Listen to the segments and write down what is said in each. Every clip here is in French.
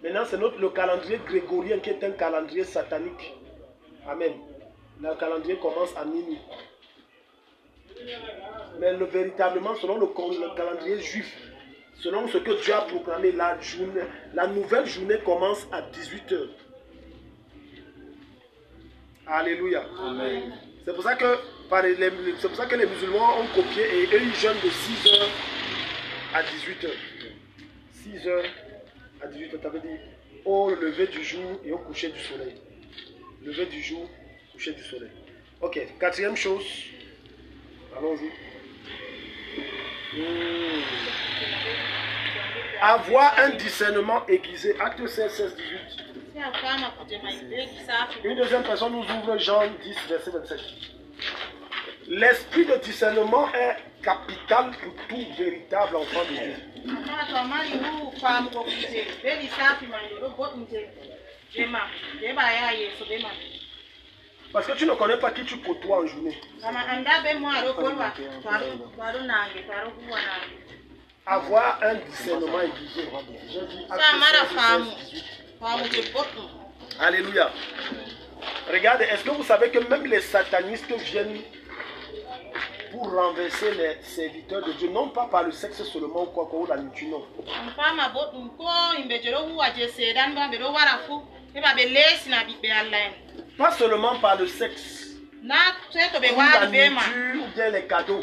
Maintenant, c'est le calendrier grégorien qui est un calendrier satanique. Amen. Le calendrier commence à minuit. Mais véritablement, selon le calendrier juif, selon ce que Dieu a proclamé, la nouvelle journée commence à 18h. Alléluia. Amen. C'est pour ça que les musulmans ont copié et eux ils jeûnent de 6h à 18h. 6h à 18h, ça veut dire au lever du jour et au coucher du soleil. Lever du jour, coucher du soleil. Ok, quatrième chose. Allons-y. Avoir un discernement aiguisé. Acte 16, 16, 18. Une deuxième personne nous ouvre Jean 10, verset 27. L'esprit de discernement est capital pour tout véritable enfant de Dieu. Parce que tu ne connais pas qui tu côtoies en journée. Avoir un discernement aiguisé. Je dis Acte 16, 18. Alléluia. Regardez, est-ce que vous savez que même les satanistes viennent pour renverser les serviteurs de Dieu, non pas par le sexe seulement ou quoi, ou la nourriture, non. Pas seulement par le sexe, ou la nourriture, ou bien les cadeaux,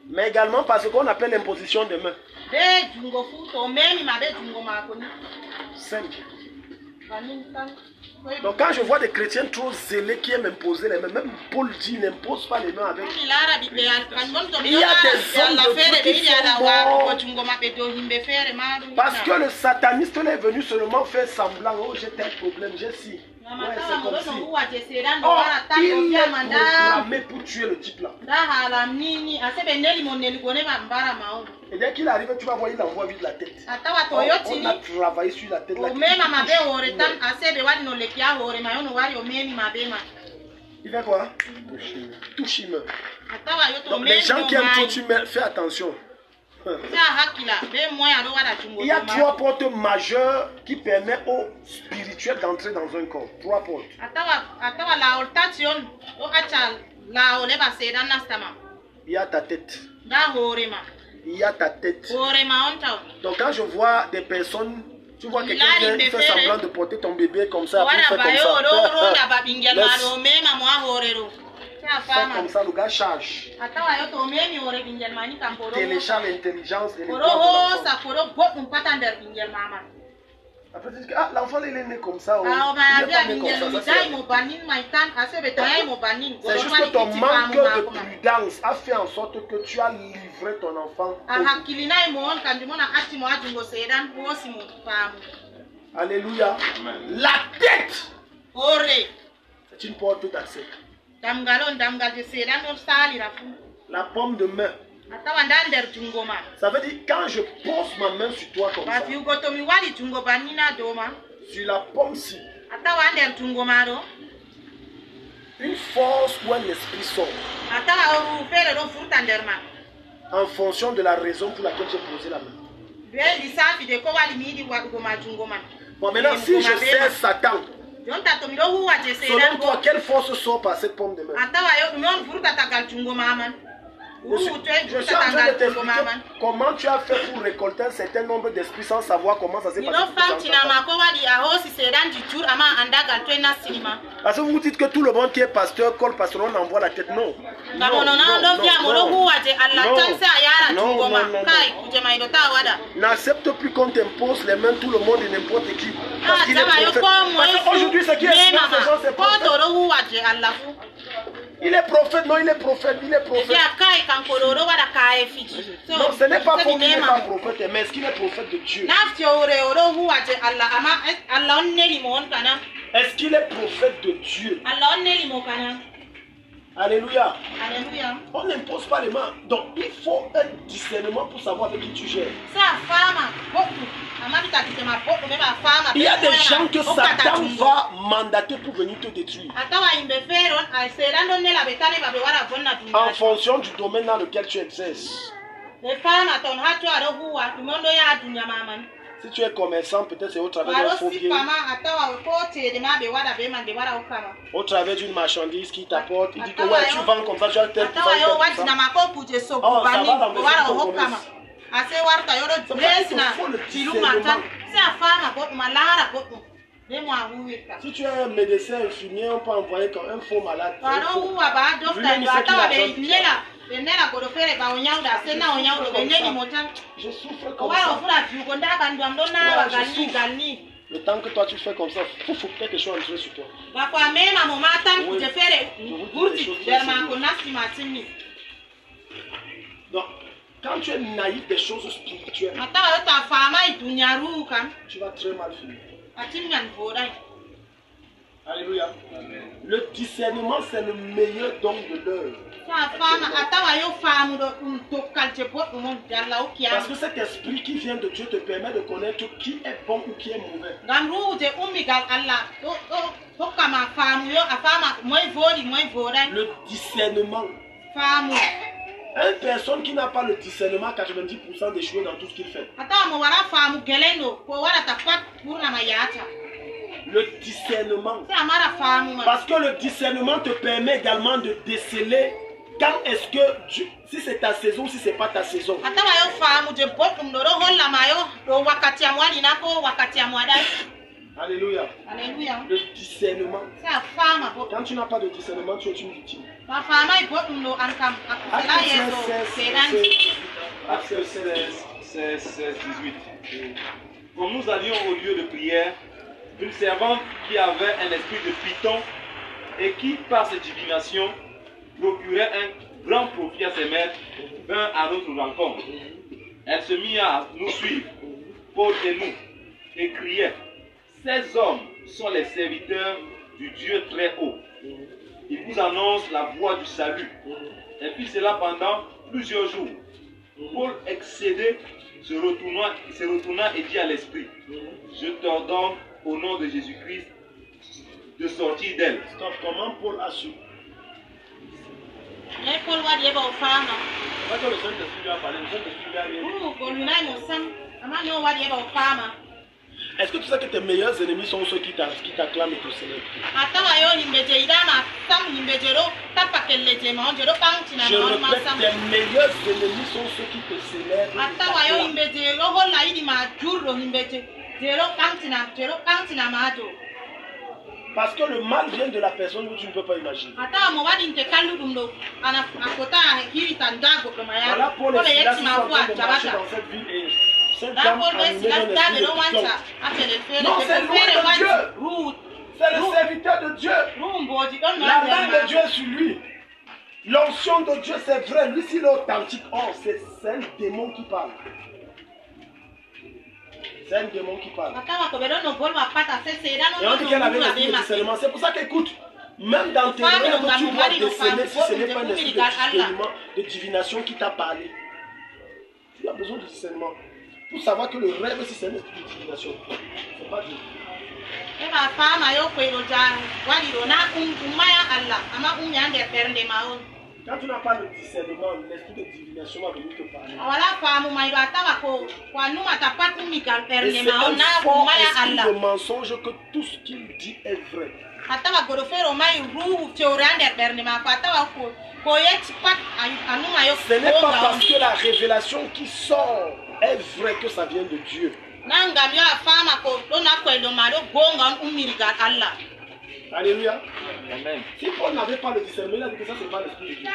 mais également par ce qu'on appelle l'imposition des mains. Simple. Donc quand je vois des chrétiens trop zélés qui aiment imposer les mains, même Paul dit n'impose pas les mains avec. Il y a des hommes de Dieu qui sont morts parce que le sataniste est venu seulement faire semblant. Oh, j'ai tel problème, j'ai ci. Ouais, c'est comme si. Oh, il est programmé pour tuer le type là. Et dès qu'il arrive, tu vas voir, il envoie vite la tête. Oh, on a travaillé sur la tête là. Il fait quoi? Touchime. Donc les gens qui aiment trop, tu fais attention. Il y a trois portes majeures qui permettent aux spirituels d'entrer dans un corps. Trois portes. Il y a ta tête. Il y a ta tête. Donc quand je vois des personnes, tu vois quelqu'un qui fait semblant de porter ton bébé comme ça, après il fait comme ça, le gars charge. Télécharge l'intelligence et les après tu dis que l'enfant il est né comme ça. Il n'est pas né comme ça. C'est juste que ton manque de prudence a fait en sorte que tu as livré ton enfant. Alléluia. La tête, c'est une porte d'accès. La paume de main. Ça veut dire quand je pose ma main sur toi comme ça, sur la paume-ci, une force ou un esprit sort en fonction de la raison pour laquelle j'ai posé la main. Bon, maintenant si je sers Satan, selon toi, quelle force sort par cette paume de main? Je suis en train de t'expliquer comment tu as fait pour récolter un certain nombre d'esprits sans savoir comment ça s'est passé. Parce que vous dites que tout le monde qui est pasteur, colle pasteur, on envoie la tête. Non. N'accepte plus qu'on t'impose les mains tout le monde et n'importe qui. Parce qu'il est prophète. Parce qu'aujourd'hui, ce qui est sûr, ces gens, c'est prophète. Il est prophète, non, il est prophète, il est prophète. Non, ce n'est pas pour qu'il n'est pas prophète, mais est-ce qu'il est prophète de Dieu? Est-ce qu'il est prophète de Dieu? Alléluia. Alléluia. On n'impose pas les mains. Donc il faut un discernement pour savoir avec qui tu gères. Il y a des gens que Satan va mandater pour venir te détruire. En fonction du domaine dans lequel tu exerces. Si tu es commerçant, peut-être c'est au travers d'un faux billet. Au travers d'une marchandise qui t'apporte. Il dit que ouais, tu vends comme ça, tu as tel pour ça. Oh, ça va l'embêter ton commerce. Si tu es un médecin infirmier, on peut envoyer un faux malade. Je souffre comme ça. Le temps que toi tu fais comme ça, il faut quelque chose entrer sur toi. Donc, quand tu es naïf des choses spirituelles, tu vas très mal finir. Alléluia. Le discernement, c'est le meilleur don de l'œuvre. Parce que cet esprit qui vient de Dieu te permet de connaître qui est bon ou qui est mauvais. Le discernement. Une personne qui n'a pas le discernement, 90% d'échouer dans tout ce qu'il fait. Le discernement. Parce que le discernement te permet également de déceler quand est-ce que si c'est ta saison ou si c'est pas ta saison. Alléluia. Alléluia. Le discernement. Quand tu n'as pas de discernement, tu es une victime. Acte 16, 18. Comme nous allions au lieu de prière, une servante qui avait un esprit de python et qui, par ses divinations, procurait un grand profit à ses maîtres, vint à notre rencontre. Elle se mit à nous suivre, Paul et nous, et criait: ces hommes sont les serviteurs du Dieu très haut. Ils vous annoncent la voie du salut. Elle fit cela pendant plusieurs jours. Paul, excédé, se retourna et dit à l'esprit: je t'ordonne au nom de Jésus-Christ de sortir d'elle. Stop, comment Paul a su? Pas que le Saint-Esprit lui a parlé, le Saint-Esprit lui a rien. Est-ce que tu sais que tes meilleurs ennemis sont ceux qui t'acclament et te célèbrent? Je répète, tes meilleurs ennemis sont ceux qui te célèbrent. Parce que le mal vient de la personne que tu ne peux pas imaginer. Voilà pour les Silas qui sont en train de marcher dans cette ville et cette dame animée d'un esprit de python. Non, c'est loin de Dieu. C'est le serviteur de Dieu. La main de Dieu est sur lui. L'onction de Dieu, c'est vrai. Lui, s'il est authentique, oh, c'est un démon qui parle. C'est un démon qui parle. Et on dit qu'elle avait l'esprit de discernement. C'est pour ça qu'écoute, même dans tes rêves, tu dois déceler si ce n'est pas un esprit de divination qui t'a parlé. Tu as besoin de discernement. Pour savoir que le rêve, si c'est un esprit de divination, c'est pas Dieu. Quand tu n'as pas le discernement, l'esprit de divination va venir te parler. Et c'est un fort esprit de mensonge que tout ce qu'il dit est vrai. Ce n'est pas parce que la révélation qui sort est vraie que ça vient de Dieu. Alléluia. Amen. Si Paul n'avait pas le discernement, il a dit que ça c'est pas l'esprit de Dieu.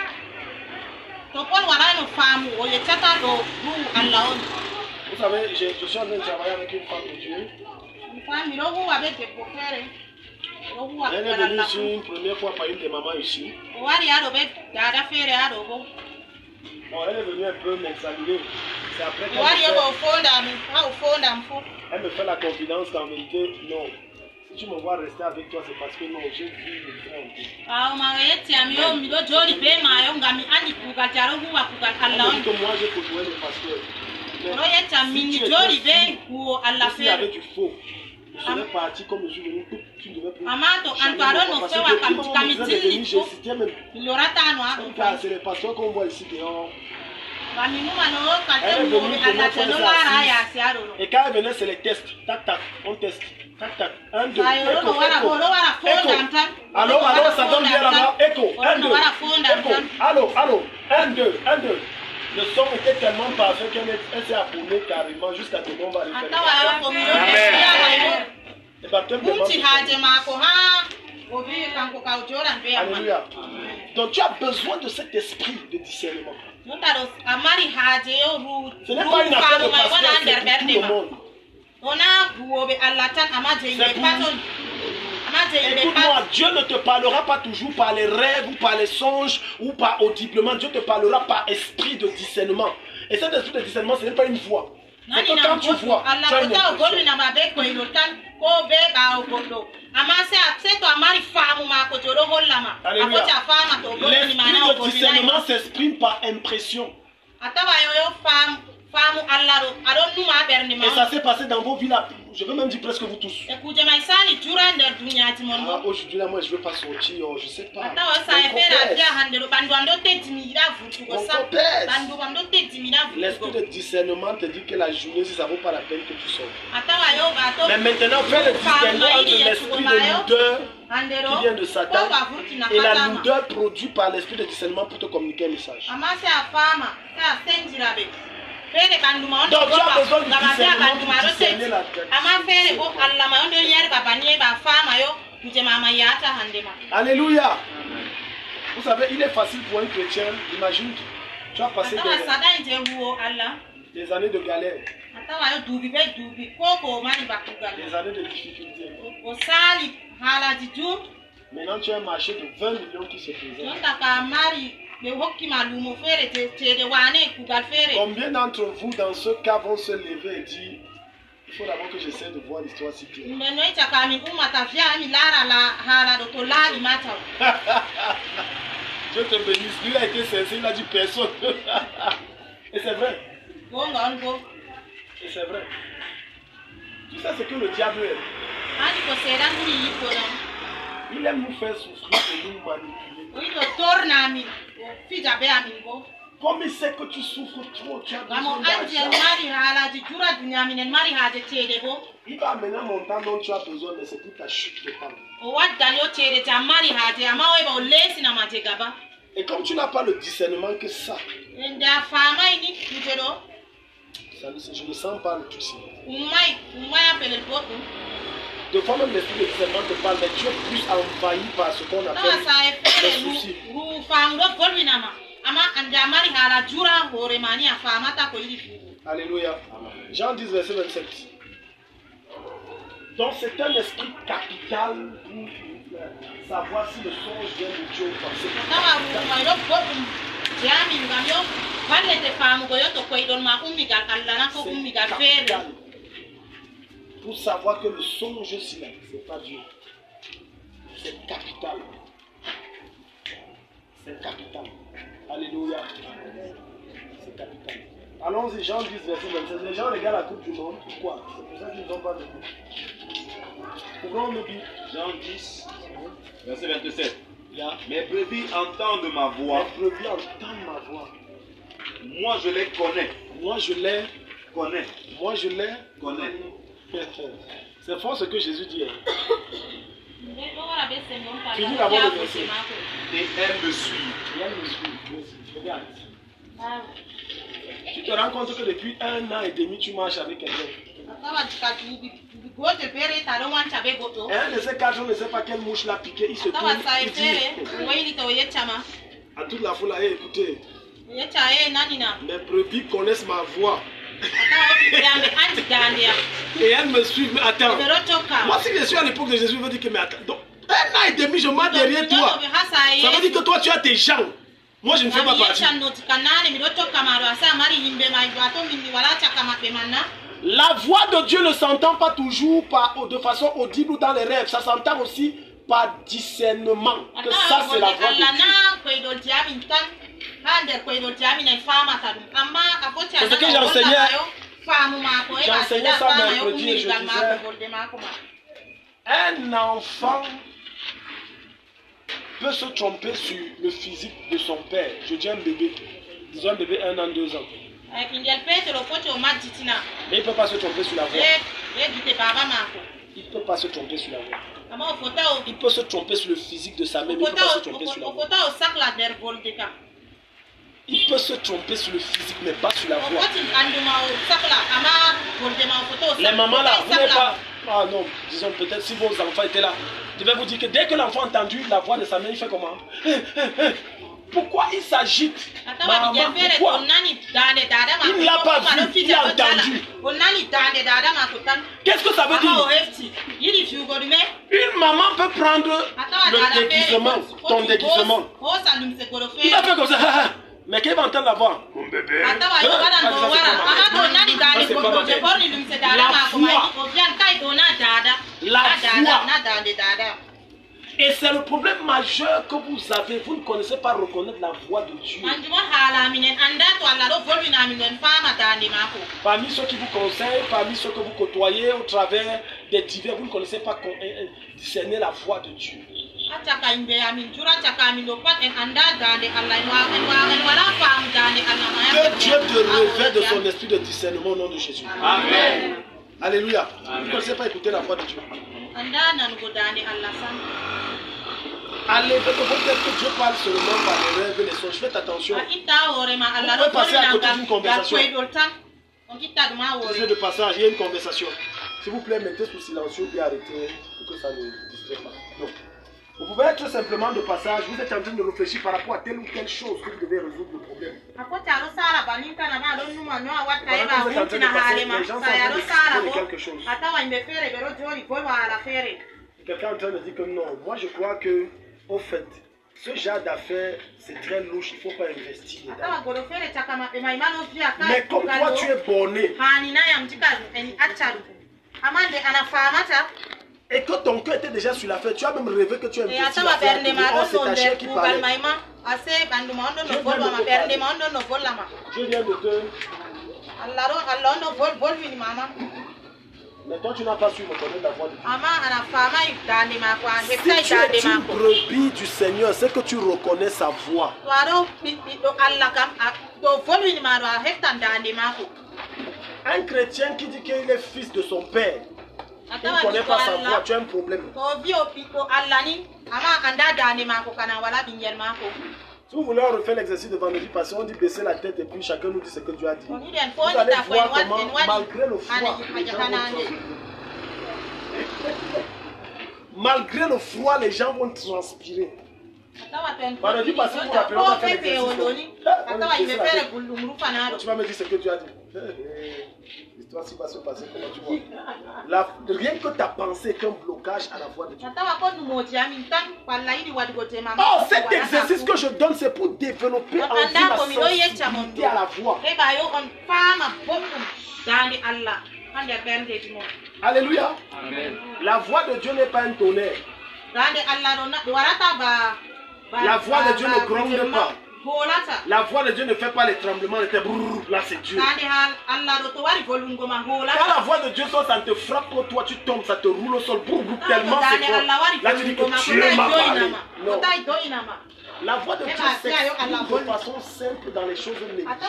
Vous savez, je suis en train de travailler avec une femme de Dieu. Elle est venue ici une première fois par une des mamans ici. Bon, elle est venue un peu m'examiner. C'est après qu'elle me fait la confidence qu'en vérité, non. Si tu me vois rester avec toi, c'est parce que non, j'ai vu le frère en Elle me dit que moi j'ai côtoyé le pasteur. Si tu avec du faux, je serais parti comme je suis venu, tu ne devais plus. Parce que depuis que j'ai cité même. C'est le pasteur qu'on voit ici dehors. Et quand elle venait, c'est les tests. Tac, tac, on teste. Tac, tac. 1, 2. Écho, écho. Allô, allô, ça donne bien là-bas. Écho. 1, 2. Écho. Allô, allô. 1, 2, 1, 2. Le son était tellement parfait qu'elle s'est abonnée carrément jusqu'à ce qu'on va aller faire. Amen. Le baptême de Alléluia. Donc tu as besoin de cet esprit de discernement. Ce n'est pas une affaire de pasteur, c'est pour tout le monde. Écoute-moi, Dieu ne te parlera pas toujours par les rêves ou par les songes ou par audiblement. Dieu te parlera par esprit de discernement. Et cet esprit de discernement, ce n'est pas une voix. C'est que quand tu vois, tu as une l'esprit de discernement s'exprime par impression. Et ça s'est passé dans vos villes, je veux même dire presque vous tous. Aujourd'hui là, moi je ne veux pas sortir, je ne sais pas. L'esprit de discernement te dit que la journée, si ça ne vaut pas la peine que tu sortes. Mais maintenant, fais le discernement entre l'esprit de lourdeur qui vient de Satan et la lourdeur produite par l'esprit de discernement pour te communiquer un message. Donc tu as besoin de discernement pour discerner la tête. Alléluia. Vous savez, il est facile pour un chrétien. Imagine, tu as passé des années de galère, des années de difficultés. Maintenant tu as un marché de 20 millions qui se présente. Combien d'entre vous dans ce cas vont se lever et dire il faut d'abord que j'essaie de voir l'histoire si claire. Dieu te bénisse. Lui a été sincère, il a dit personne. Et c'est vrai. Et c'est vrai. Tu sais ce que le diable aime. Il aime nous faire souffrir et nous manipuler. Comme il sait que tu souffres trop, tu as besoin d'argent. Il va amener un montant dont tu as besoin, mais c'est pour ta chute de femme. Et comme tu n'as pas le discernement que ça, je ne sens pas le tout ça. De fois même l'esprit de discernement te parle, mais tu es plus envahi par ce qu'on appelle les soucis. Alléluia. Jean 10, verset 27. Donc c'est un esprit capital pour savoir si le songe vient de Dieu ou pas. C'est capital. Pour savoir que le songe, ce n'est pas Dieu. C'est capital. C'est capital. Alléluia. C'est capital. Allons-y, Jean 10, verset 27. Les gens regardent la coupe du monde. Pourquoi? C'est pour ça qu'ils n'ont pas de coupe. Pourquoi on me dit Jean 10, verset 27. Yeah. Mes brebis entendent ma voix. Mes brebis entendent ma voix. Moi je les connais. Moi je les connais. Moi je les connais. C'est fort ce que Jésus dit. Finis d'abord le verset. Et elle me suit. Et elle me suit. Regarde. Tu te rends compte que depuis 1 an et demi, tu marches avec quelqu'un. Et un de ces 4 jours, on ne sait pas quelle mouche l'a piqué. Il se tourne. Il dit à toute la foule, écoutez. Mes brebis connaissent ma voix. Et elles me suivent. Mais attends. Moi, si je suis à l'époque de Jésus, je veux dire que, mais attends. Donc, 1 an et demi, je marche derrière toi. Ça veut dire que toi, tu as tes gens. Moi, je ne fais pas partie. La voix de Dieu ne s'entend pas toujours de façon audible ou dans les rêves. Ça s'entend aussi par discernement. Que ça, c'est la voix de Dieu. C'est ce que j'enseignais. J'enseignais ça mercredi et je disais, un enfant peut se tromper sur le physique de son père. Je dis un bébé. Ils ont un bébé 1 an, 2 ans. Mais il ne peut pas se tromper sur la voie. Il ne peut pas se tromper sur la voie. Il peut se tromper sur le physique de sa mère, mais il ne peut pas se tromper sur la voie. Il peut se tromper sur le physique, mais pas sur la voie. Les mamans là, vous n'êtes pas... Ah non, disons peut-être si vos enfants étaient là, je vais vous dire que dès que l'enfant a entendu la voix de sa mère, il fait comment? Pourquoi il s'agite? Maman, pourquoi? Il ne l'a pas vu, il a entendu. Qu'est-ce que ça veut dire? Une maman peut prendre le déguisement, ton déguisement. Il va faire comme ça. Mais qui va entendre la voix? Mon bébé. La voix. Et c'est le problème majeur que vous avez. Vous ne connaissez pas reconnaître la voix de Dieu. Parmi ceux qui vous conseillent, parmi ceux que vous côtoyez au travers des divers, vous ne connaissez pas discerner la voix de Dieu. Que Dieu te revêt de son esprit de discernement au nom de Jésus. Amen. Alléluia. Vous ne connaissez pas écouter la voix de Dieu. Allez, peut-être que Dieu parle seulement par les rêves et les songes. Faites attention. Vous pouvez passer à côté d'une conversation. Désolé de passage, il y a une conversation. S'il vous plaît, mettez sous silencieux et arrêtez pour que ça ne distrait pas. Non. Vous pouvez être simplement de passage, vous êtes en train de réfléchir par rapport à telle ou telle chose que vous devez résoudre le problème. Les gens sont en train de quelque chose. Quelqu'un est en train de dire que non, moi je crois que, au fait, ce genre d'affaires, c'est très louche, il ne faut pas investir dedans. Mais comme toi tu es borné, et que ton cœur était déjà sur l'affaire, tu as même rêvé que tu as investi l'affaire. Oh, c'est ta chair qui parlait. Je viens de te... Mais toi, tu n'as pas su reconnaître la voix de Dieu. Si tu es une brebis du Seigneur, c'est que tu reconnais sa voix. Un chrétien qui dit qu'il est fils de son père, tu ne connais pas sa voix, tu as un problème. Si vous voulez refaire l'exercice de vendredi passé, on dit baisser la tête et puis chacun nous dit ce que Dieu a dit. Vous allez voir comment, malgré le froid, les gens malgré le froid, les gens vont transpirer. Vendredi passé, vous vous rappelez, on a fait l'exercice. Tu vas me dire ce que tu as dit. L'histoire s'il va se passer, comment tu vois? Rien que ta pensée est un blocage à la voix de Dieu. Oh, cet exercice que je donne, c'est pour développer en vous la sensibilité à la voix. Alléluia. Amen. La voix de Dieu n'est pas un tonnerre. La voix de Dieu ne gronde pas. La voix de Dieu ne fait pas les tremblements de terre. Là, c'est Dieu. Quand la voix de Dieu sort, ça te frappe quand toi tu tombes, ça te roule au sol. Tellement c'est fort. Là, tu dis que Dieu m'a parlé. Non. La voix de Dieu s'exprime de façon simple dans les choses négligeables.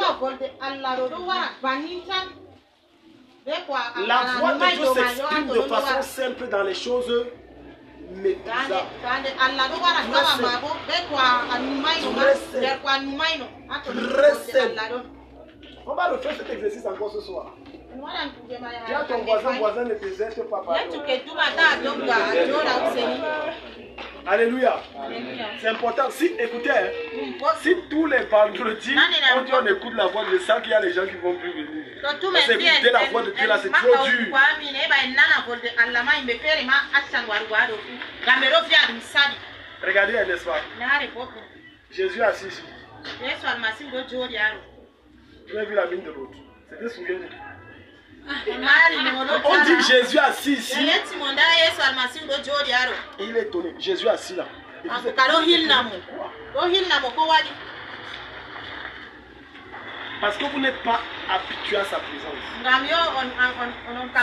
La voix de Dieu s'exprime de façon simple dans les choses méprisables. Très simple. On va refaire cet exercice encore ce soir. Dis à ton voisin ne déserte pas. Alléluia. C'est important. Si, écoutez, si tous les vendredis, on écoute la voix de Dieu, sans qu'il y a les gens qui vont plus venir. Parce que écouter la voix de Dieu là, c'est trop dur. Regardez, n'est-ce pas? Jésus assis ici. Vous avez vu la mine de l'autre. C'était souvenir. On dit que Jésus assis ici. Et il est étonné. Jésus assis là. Parce que vous n'êtes pas habitué à sa présence.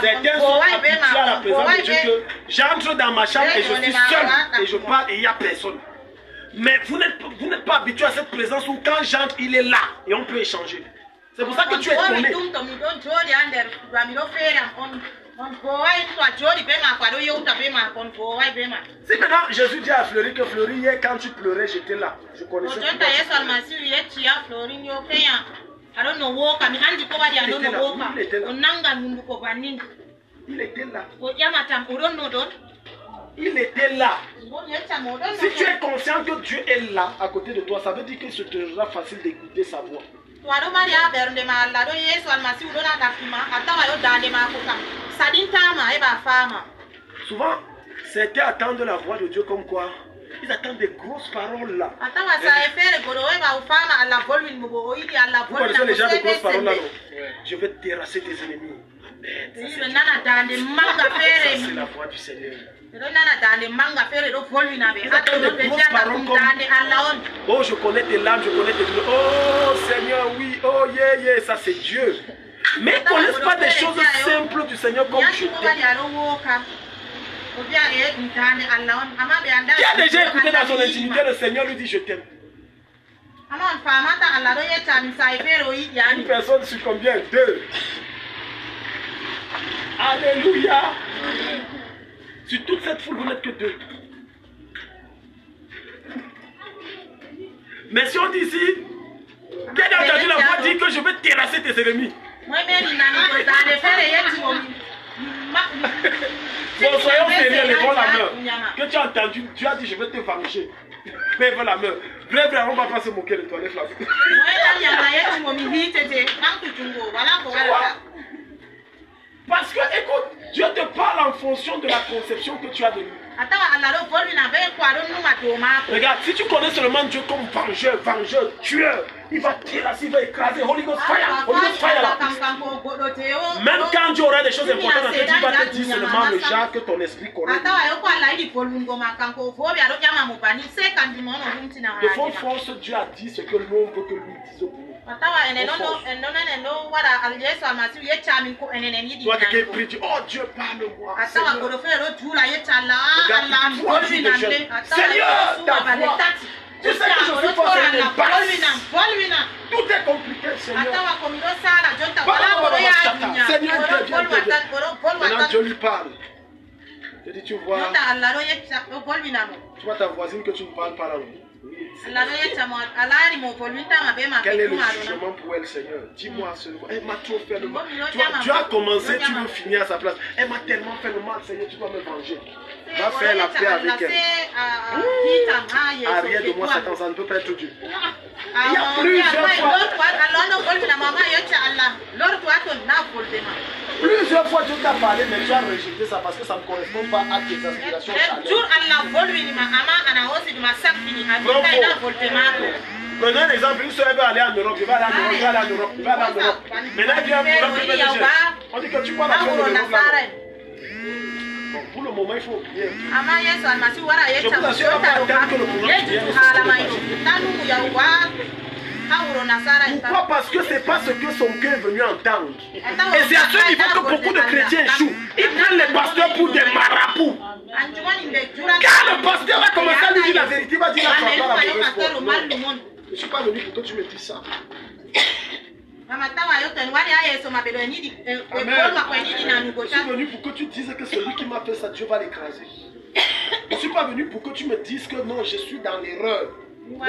Certains sont habitués à la présence de Dieu que j'entre dans ma chambre et je suis seul et je parle et il n'y a personne. Mais vous n'êtes pas habitué à cette présence où quand j'entre, il est là et on peut échanger. C'est pour ça que tu es étonné. Si maintenant Jésus dit à Fleury que Fleury, hier quand tu pleurais, j'étais là. Je connaissais. Il était là. Il était là. Si tu es conscient que Dieu est là à côté de toi, ça veut dire que ce sera facile d'écouter sa voix. Souvent, certains attendent la voix de Dieu comme quoi? Ils attendent des grosses paroles là. Vous connaissez les gens de grosses paroles là, non? Je vais terrasser tes ennemis. Ça, c'est la voix du Seigneur. Oh, je connais tes larmes, je connais tes douleurs. Oh Seigneur, oui, oh yeah, yeah, ça c'est Dieu. Mais ils ne connaissent pas des choses simples du Seigneur comme je t'aime. Qui a déjà écouté dans son intimité, le Seigneur lui dit je t'aime. Une personne sur combien? 2. Alléluia. Sur toute cette foule, vous n'êtes que 2. Mais si on dit ici, qui a entendu la voix dire que je vais terrasser tes ennemis? Bon, soyons sérieux, levons la main. Que tu as entendu, tu as dit je vais te venger. Lève la main. Bref, on ne va pas se moquer de toi, lève la main. Parce que, écoute, Dieu te parle en fonction de la conception que tu as de lui. Regarde, si tu connais seulement Dieu comme vengeur, tueur, il va tirer, il va écraser. Holy Ghost fire, Holy Ghost fire là. Même quand tu auras des choses importantes à te dire, il va te dire seulement le genre que ton esprit connaît. De fond force, Dieu a dit ce que l'homme veut que lui dise pour nous. Toi, quelqu'un prie, dit, oh Dieu, parle-moi. Seigneur, ta voix. Tu sais que je suis forcé de basse. Tout est compliqué, Seigneur. Seigneur, viens. Maintenant, Dieu lui parle. Je dis, tu vois ta voisine que tu ne parles pas là. Quel est le jugement pour elle, Seigneur? Dis-moi seulement. Elle m'a trop fait le mal. Tu as commencé, tu veux finir à sa place. Elle m'a tellement fait le mal, Seigneur, tu dois me venger. Va faire la paix avec elle. Arrière de moi, Satan, ça ne peut pas être Dieu. Il y a plusieurs fois Dieu t'a parlé, mais tu as rejeté ça parce que ça ne correspond pas à tes aspirations. Prenons un exemple, une soeur veut aller en Europe, il va aller en Europe, Maintenant, il vient on dit que tu parles à l'Europe là. Pour le moment, il faut prier. Je vous assure, on va attendre que le programme vienne. Pourquoi? Parce que c'est pas ce que son cœur est venu entendre. Et c'est à ce niveau que beaucoup de chrétiens échouent. Ils prennent les pasteurs pour des marabouts. Car le pasteur va commencer à lui dire la vérité, il va dire la mauvaise foi. Je ne suis pas venu pour que tu me dises ça. Amen. Je suis venu pour que tu dises que celui qui m'a fait ça, Dieu va l'écraser. Je ne suis pas venu pour que tu me dises que non, je suis dans l'erreur. La voix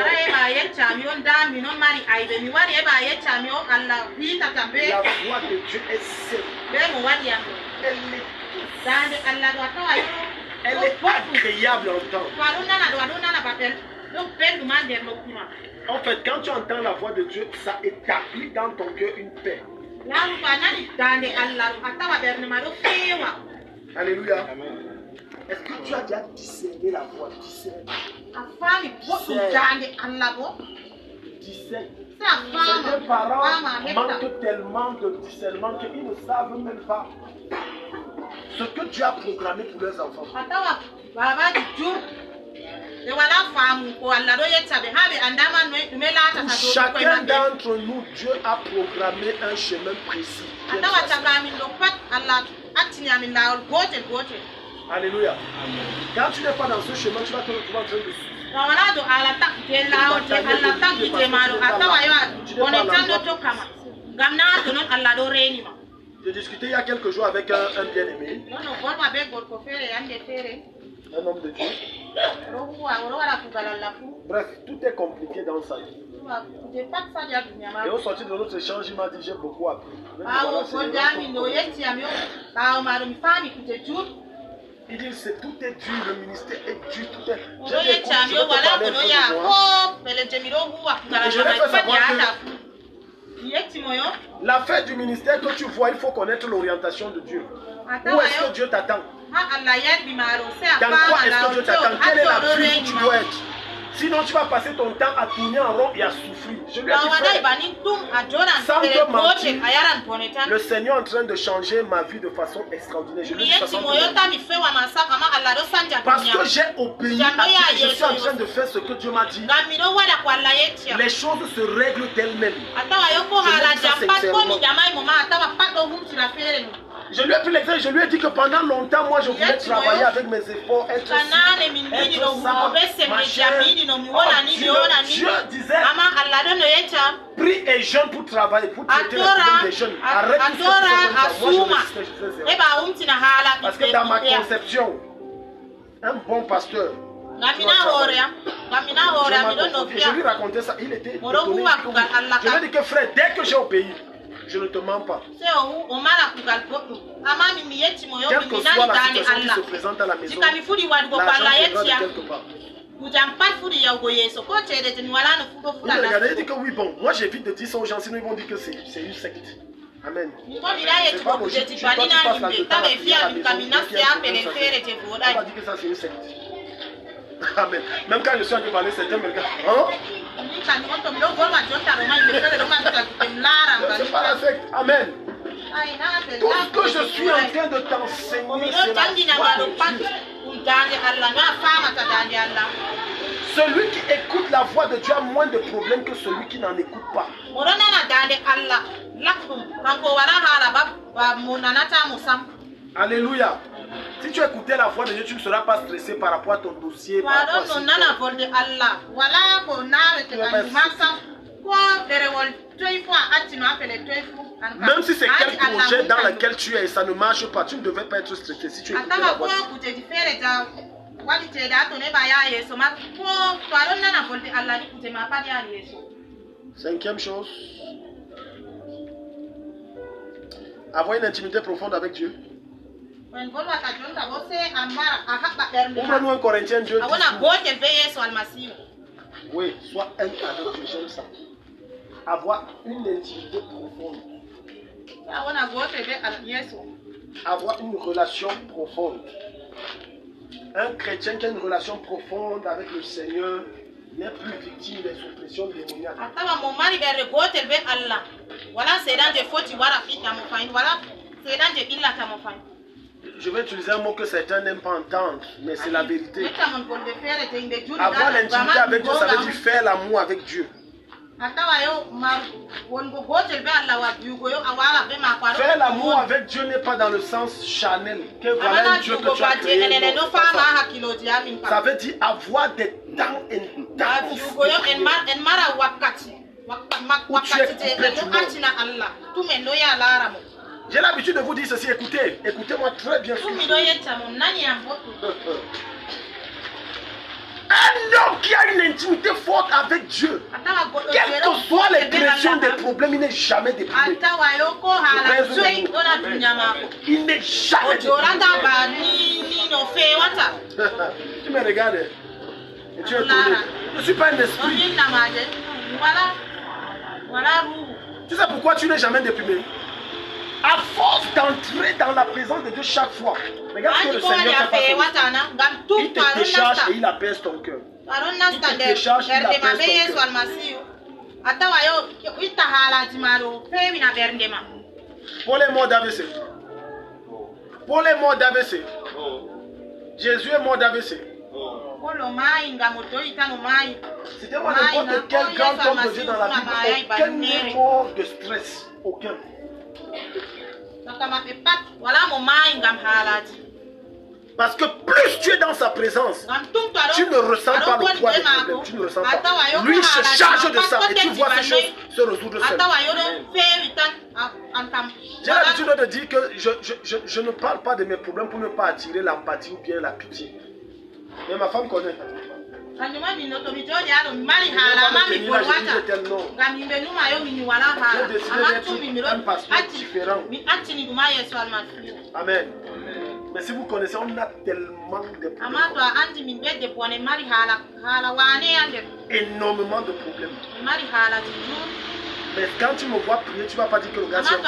de Dieu est simple. Elle est agréable à entendre. En fait, quand tu entends la voix de Dieu, ça établit dans ton cœur une paix. Alléluia. Est-ce que tu as déjà discerné la voix? Discerne. Certains parents manquent tellement de discernement qu'ils ne savent même pas ce que Dieu a programmé pour leurs enfants. Chacun d'entre nous, Dieu a programmé un chemin précis. Alléluia. Quand tu n'es pas dans ce chemin, tu vas te retrouver en train de souffrir. J'ai discuté il y a quelques jours avec un bien-aimé, un homme de Dieu. Bref, tout est compliqué dans sa vie. Et au sortir de notre échange, il m'a dit j'ai beaucoup appris. Il dit tout est dur, le ministère est dur, tout est. Je l'ai fait savoir que la fête du ministère que tu vois, il faut connaître l'orientation de Dieu. Où est-ce que Dieu t'attend? Dans quoi est-ce que Dieu t'attend? Quelle est la vie où tu dois être? Sinon, tu vas passer ton temps à tourner en rond et à souffrir. Je lui ai dit, frère, sans te mentir, le Seigneur est en train de changer ma vie de façon extraordinaire. Je lui ai dit, parce que j'ai obéi à Dieu, je suis en train de faire ce que Dieu m'a dit. Les choses se règlent d'elles-mêmes. Je lui ai pris l'exemple, je lui ai dit que pendant longtemps, moi je voulais travailler avec mes efforts, être ça, Dieu disait, prie et jeûne pour travailler, pour traiter les problèmes des jeunes. Arrête tout ce que je faisais. Parce que dans ma conception, un bon pasteur, je lui racontais ça, il était étonné. Je lui ai dit que frère, dès que j'ai obéi, je ne te mens pas. Quelle que soit la situation qui se présente à la maison, l'argent viendra de quelque part. Il me regardait, il dit que oui, bon, moi j'évite de dire ça aux gens, sinon ils vont dire que c'est une secte. Amen. C'est pas logique. Tu passes la vie à la maison, on va dire que ça c'est une secte. Amen. Même quand je suis en train de parler, certains me regardent. Hein? C'est pas la secte. Amen. Tout ce que je suis en train de t'enseigner, c'est la foi de Dieu. Celui qui écoute la voix de Dieu a moins de problèmes que celui qui n'en écoute pas. Alléluia. Si tu écoutais la voix de Dieu, tu ne seras pas stressé par rapport à ton dossier. Même si c'est quel projet dans lequel tu es et ça ne marche pas, tu ne devais pas être stressé si tu écoutes la voix de Dieu. Cinquième chose, avoir une intimité profonde avec Dieu. Ouvre-nous un Corinthiens 2. Oui, soit un avec Dieu, j'aime ça. Avoir une intimité profonde. Avoir une relation profonde. Un chrétien qui a une relation profonde avec le Seigneur n'est plus victime des oppressions démoniaques. Je vais utiliser un mot que certains n'aiment pas entendre, mais c'est la vérité. Avoir l'intimité avec Dieu, ça veut dire faire l'amour avec Dieu. Faire l'amour avec Dieu n'est pas dans le sens charnel, que voilà un Dieu que tu as créé. Ça veut dire avoir des temps intenses où tu es coupé du monde. J'ai l'habitude de vous dire ceci, écoutez, écoutez-moi très bien. Un homme qui a une intimité forte avec Dieu, quelles que soient les pressions des problèmes, il n'est jamais déprimé. Il n'est jamais déprimé. Tu me regardes et tu es étonné. Je ne suis pas un esprit. Tu sais pourquoi tu n'es jamais déprimé? À force d'entrer dans la présence de Dieu chaque fois, regarde ce que le Seigneur fait. Il te décharge et il apaise ton cœur. Il te décharge et il apaise ton cœur. Pour les morts d'AVC. Pour les morts d'AVC. Jésus est mort d'AVC. C'était moi n'importe quel grand homme de Dieu dans la Bible. Aucun n'est mort de stress. Aucun. Parce que plus tu es dans sa présence, tu ne ressens pas le poids des problèmes. Tu ne ressens pas. Lui se charge de ça et tu vois ces choses se résoudre seul. J'ai l'habitude de dire que je ne parle pas de mes problèmes pour ne pas attirer l'empathie ou bien la pitié. Mais ma femme connaît. J'ai décidé d'être un pasteur différent. Amen. Mais si vous connaissez, on a tellement de problèmes. Énormément de problèmes. Mais quand tu me vois prier, tu ne vas pas dire que le gars tient.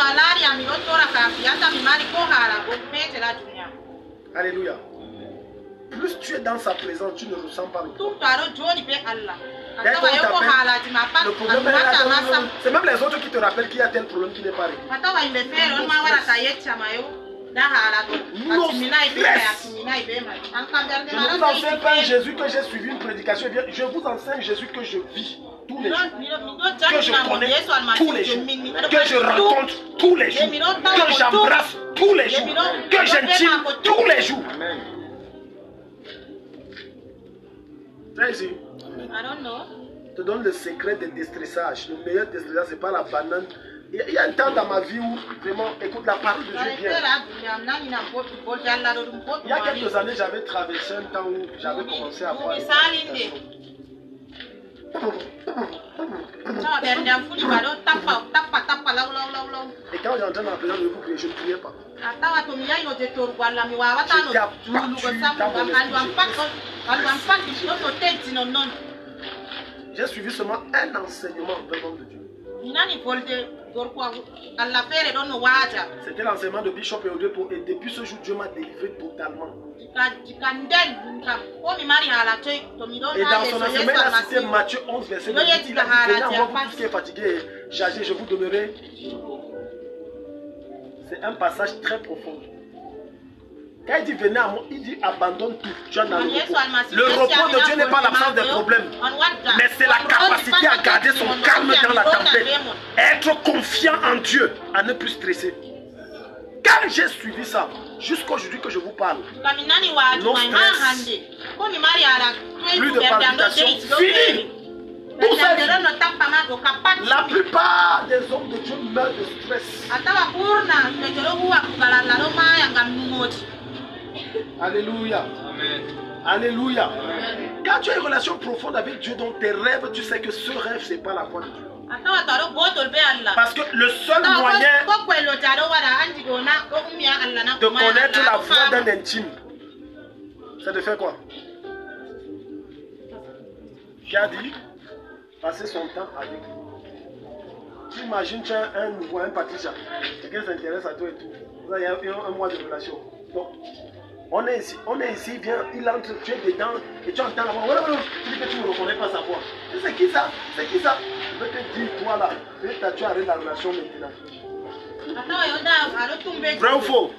Alléluia. Plus tu es dans sa présence, tu ne ressens pas le problème. Le problème est là. C'est même les autres qui te rappellent qu'il y a tel problème qui n'est pas réglé. Je ne vous enseigne pas Jésus que j'ai suivi une prédication. Je vous enseigne Jésus que je vis tous les jours. Que je connais tous les jours. Que je rencontre tous les jours. Que j'embrasse tous les jours. Que j'intime tous les jours. Amen. Tracy, je te donne le secret de déstressage. Le meilleur déstressage, ce n'est pas la banane. Il y a un temps dans ma vie où vraiment, écoute, la parole de Dieu vient. Il y a quelques années, j'avais traversé un temps où j'avais commencé à voir. Et quand j'entrais dans la présence de Dieu pour prier, je ne priais pas. J'ai suivi seulement un enseignement vraiment de Dieu. C'était l'enseignement de Bishop et depuis ce jour, Dieu m'a délivré totalement. Et dans son enseignement, il a cité Matthieu 11, verset 2. Il a dit, venez à moi, vous tous qui êtes fatigués et chargés, je vous donnerai. C'est un passage très profond. Quand il dit venez à moi, il dit abandonne tout. Tu as dans le repos. Le repos de Dieu n'est pas l'absence des problèmes, mais c'est la capacité à garder son calme dans la tempête. Être confiant en Dieu, à ne plus stresser. Quand j'ai suivi ça, jusqu'à aujourd'hui que je vous parle, non stress, plus de palpitations, fini. Tout ça, la plupart des hommes de Dieu meurent de stress. Alléluia. Amen. Alléluia. Amen. Quand tu as une relation profonde avec Dieu dans tes rêves, tu sais que ce rêve, ce n'est pas la foi de Dieu. Parce que le seul moyen de connaître la voix d'un intime, c'est de faire quoi? Qui a dit? Passer son temps avec lui. Tu imagines, tu as un nouveau, un Patricia, quelqu'un s'intéresse à toi et tout. Vous avez un mois de relation. Bon, on est ici, viens, il entre, tu es dedans et tu entends la voix. Tu dis que tu ne reconnais pas sa voix. C'est qui ça? C'est qui ça? Je vais te dire, toi là, tu arrêtes la relation maintenant. Vrai ou faux?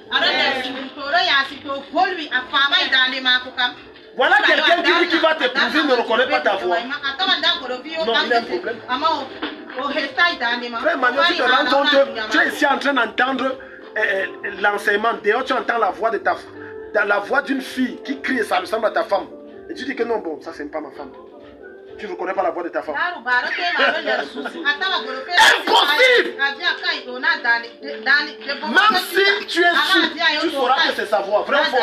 Voilà quelqu'un qui dit qu'il va t'épouser, il ne reconnaît pas ta voix. Non, il y a un problème. Frère Manuel, tu te rends compte, tu es ici en train d'entendre l'enseignement. D'ailleurs, tu entends la voix de la voix d'une fille qui crie et ça ressemble à ta femme. Et tu dis que non, bon, ça c'est pas ma femme. Tu ne reconnais pas la voix de ta femme. Impossible! Même si tu es sûr, tu sauras que c'est sa voix. Vrai ou faux?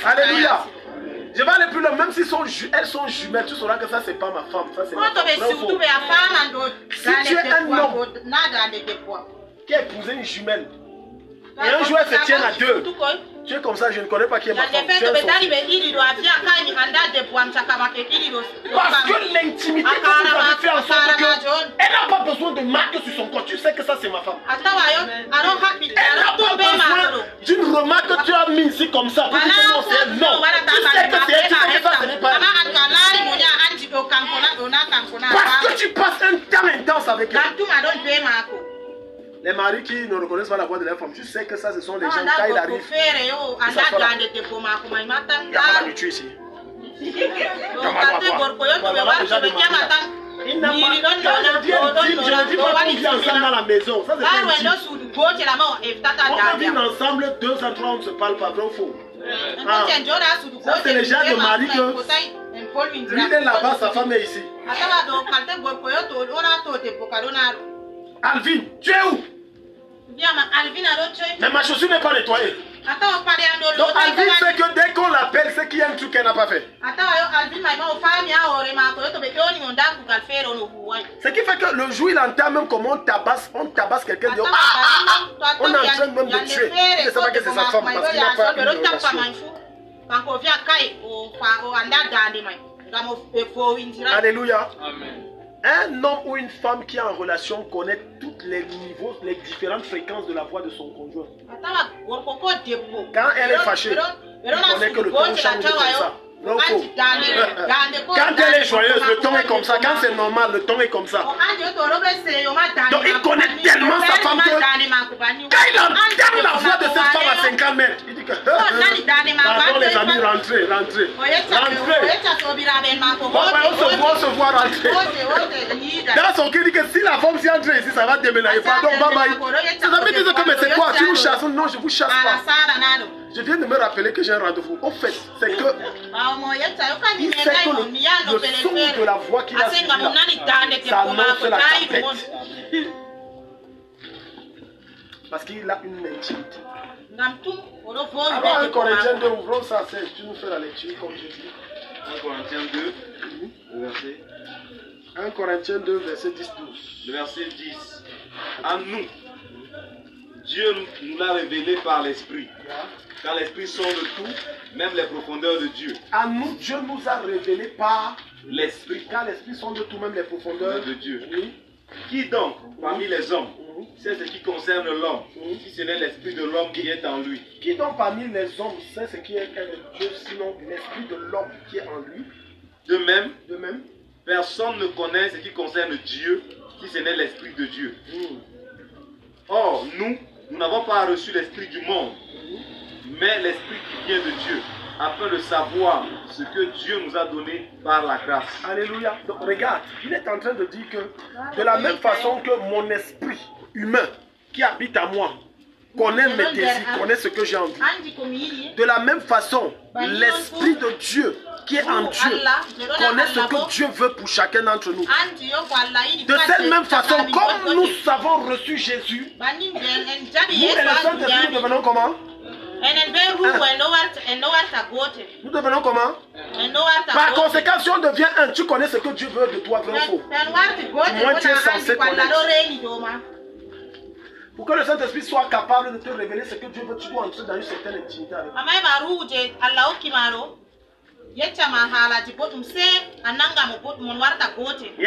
Alléluia. Je vais aller plus loin, même si elles sont jumelles, tu sauras que ça c'est pas ma femme, ça c'est ma femme. Si tu es un homme qui a épousé une jumelle, et un jour elles se tiennent à deux, tu es comme ça, je ne connais pas qui est ma femme. Parce que l'intimité que vous avez fait en sorte qu'elle n'a pas besoin de marque sur son corps, tu sais que ça c'est ma femme. Elle n'a pas besoin d'une remarque que tu as mise ici comme ça. Tu dis que non, c'est elle. Non, tu sais que c'est elle, tu sais que ça ce n'est pas elle. Parce que tu passes un temps intense avec elle. Les maris qui ne reconnaissent pas la voix de leur femme, tu sais que ça ce sont les gens, quand il arrive, il n'y a pas d'habitude ici. Il n'a pas. Je ne dis pas qu'on vit ensemble dans la maison. Ça, c'est pas on vit ensemble 2 à 3, on ne se parle pas, vrai ou faux? Ça, c'est le genre de mari que lui, il est là-bas, sa femme est ici. Alvin, tu es où? Mais ma chaussure n'est pas nettoyée. Donc Alvin sait que dès qu'on l'appelle, c'est qu'il y a un truc qu'elle n'a pas fait. Ce qui fait que le jour il entend même comment on tabasse quelqu'un, on est en train même de tuer. Il ne sait pas que c'est sa femme parce qu'il n'a pas une relation. Alléluia. Amen. Un homme ou une femme qui est en relation connaît tous les niveaux, les différentes fréquences de la voix de son conjoint. Quand elle est fâchée, il connaît que le ton change comme ça. Non, quand elle est joyeuse, le ton est comme ça. Quand c'est normal, le ton est comme ça. Donc il connaît tellement sa femme que quand il entend la voix de cette femme à 50 mètres, il dit que pardon les amis, rentrez. On se voit rentrer. Dans son cœur, il dit que si la femme s'y entre ici, ça va déménager. Pardon, bye bye. Ses amis disent que mais c'est quoi? Tu nous chasses? Non, je vous chasse pas. Je viens de me rappeler que j'ai un rendez-vous. Au fait, c'est que il sait que le son de la voix qu'il a suivi là, ça annonce la tempête. Parce qu'il a une intimité. Alors 1 Corinthiens 2, ouvrons ça, tu nous fais la lecture comme je dis. 1 Corinthiens 2, le verset. 1 Corinthiens 2, verset 10-12. Le verset 10. En nous, Dieu nous l'a révélé par l'Esprit. Car l'Esprit sonde tout, même les profondeurs de Dieu. À nous, Dieu nous a révélé par l'Esprit. Car l'Esprit sonde tout, même les profondeurs de Dieu. Oui. Qui donc, parmi les hommes, c'est ce qui concerne l'homme, si ce n'est l'Esprit de l'homme qui est en lui? Qui donc parmi les hommes sait ce qui est Dieu, sinon l'Esprit de l'homme qui est en lui? De même, personne ne connaît ce qui concerne Dieu, si ce n'est l'Esprit de Dieu. Or, nous n'avons pas reçu l'Esprit du monde, mais l'Esprit qui vient de Dieu, afin de savoir ce que Dieu nous a donné par la grâce. Alléluia. Donc regarde, il est en train de dire que de la même façon que mon esprit humain qui habite à moi connaît mes désirs, connaît ce que j'ai envie. De la même façon, l'Esprit de Dieu qui est en Dieu connaît ce que Dieu veut pour chacun d'entre nous. De cette même façon, comme nous avons reçu Jésus, nous et le Saint-Esprit, nous devenons comment? Nous devenons comment? Par conséquent, si on devient un, tu connais ce que Dieu veut de toi, vrai ou faux? Moi, tu es censé connaître. Pour que le Saint-Esprit soit capable de te révéler ce que Dieu veut, tu dois entrer dans une certaine intimité avec lui. Hier,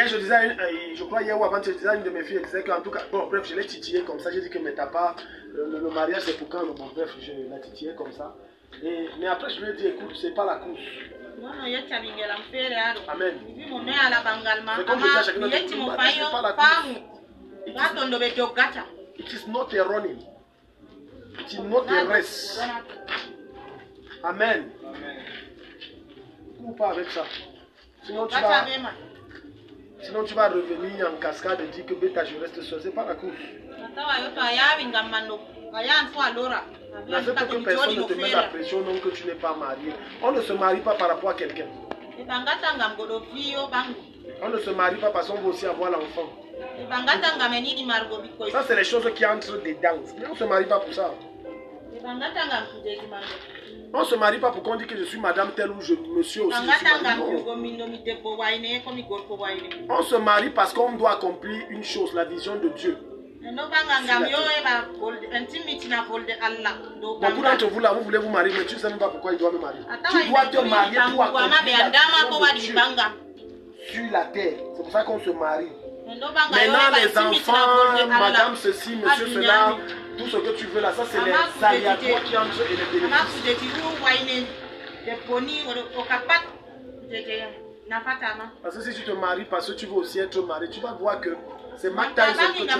je disais, je crois hier ou avant, je disais à une de mes filles, elle disait qu'en tout cas, bon, bref, je l'ai titillé comme ça. J'ai dit que mais t'as pas, le mariage c'est pour quand? Bon, bref, je l'ai titillé comme ça. Mais après, je lui ai dit, écoute, c'est pas la course. Amen. C'est comme je dis à chacun de nous, c'est pas la course. It is not a running. It is not a race. Amen. Ou pas avec ça. Sinon tu vas revenir en cascade et dire que bêta je reste seul. C'est pas la course. La seule que personne ne te met la pression non que tu n'es pas marié. On ne se marie pas par rapport à quelqu'un. On ne se marie pas parce qu'on veut aussi avoir l'enfant. Ça c'est les choses qui entrent dedans. Mais on ne se marie pas pour ça. On ne se marie pas pour qu'on dise que je suis madame telle ou je monsieur aussi. On se marie parce qu'on doit accomplir une chose, la vision de Dieu. Beaucoup d'entre vous là, vous voulez vous marier, mais tu ne sais même pas pourquoi il doit me marier. Tu dois te marier pour accomplir la vision de Dieu sur la terre. C'est pour ça qu'on se marie. Maintenant les enfants, madame ceci, monsieur cela, tout ce que tu veux là, ça c'est les aléatoires qui entrent et les bénéfices. Parce que si tu te maries parce que tu veux aussi être marié, tu vas voir que c'est Mac Tyson que tu es.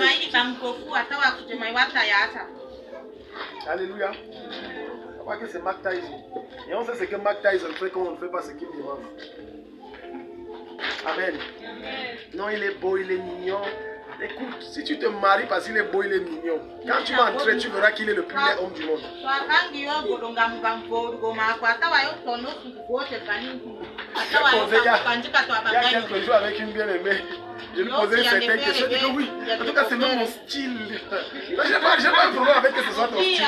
Alléluia. On voit que c'est Mac Tyson. Et on sait ce que Mac Tyson fait quand on ne fait pas ce qu'il demande. Amen. Non, il est beau, il est mignon. Écoute, si tu te maries parce qu'il est beau, il est mignon. Quand tu vas entrer, tu verras qu'il est le plus laid homme du monde. Il y a quelques jours avec une bien-aimée. Je lui posais certaines questions. Je dis que oui, en tout cas, c'est même mon style. Je n'ai pas de problème avec que ce soit ton style.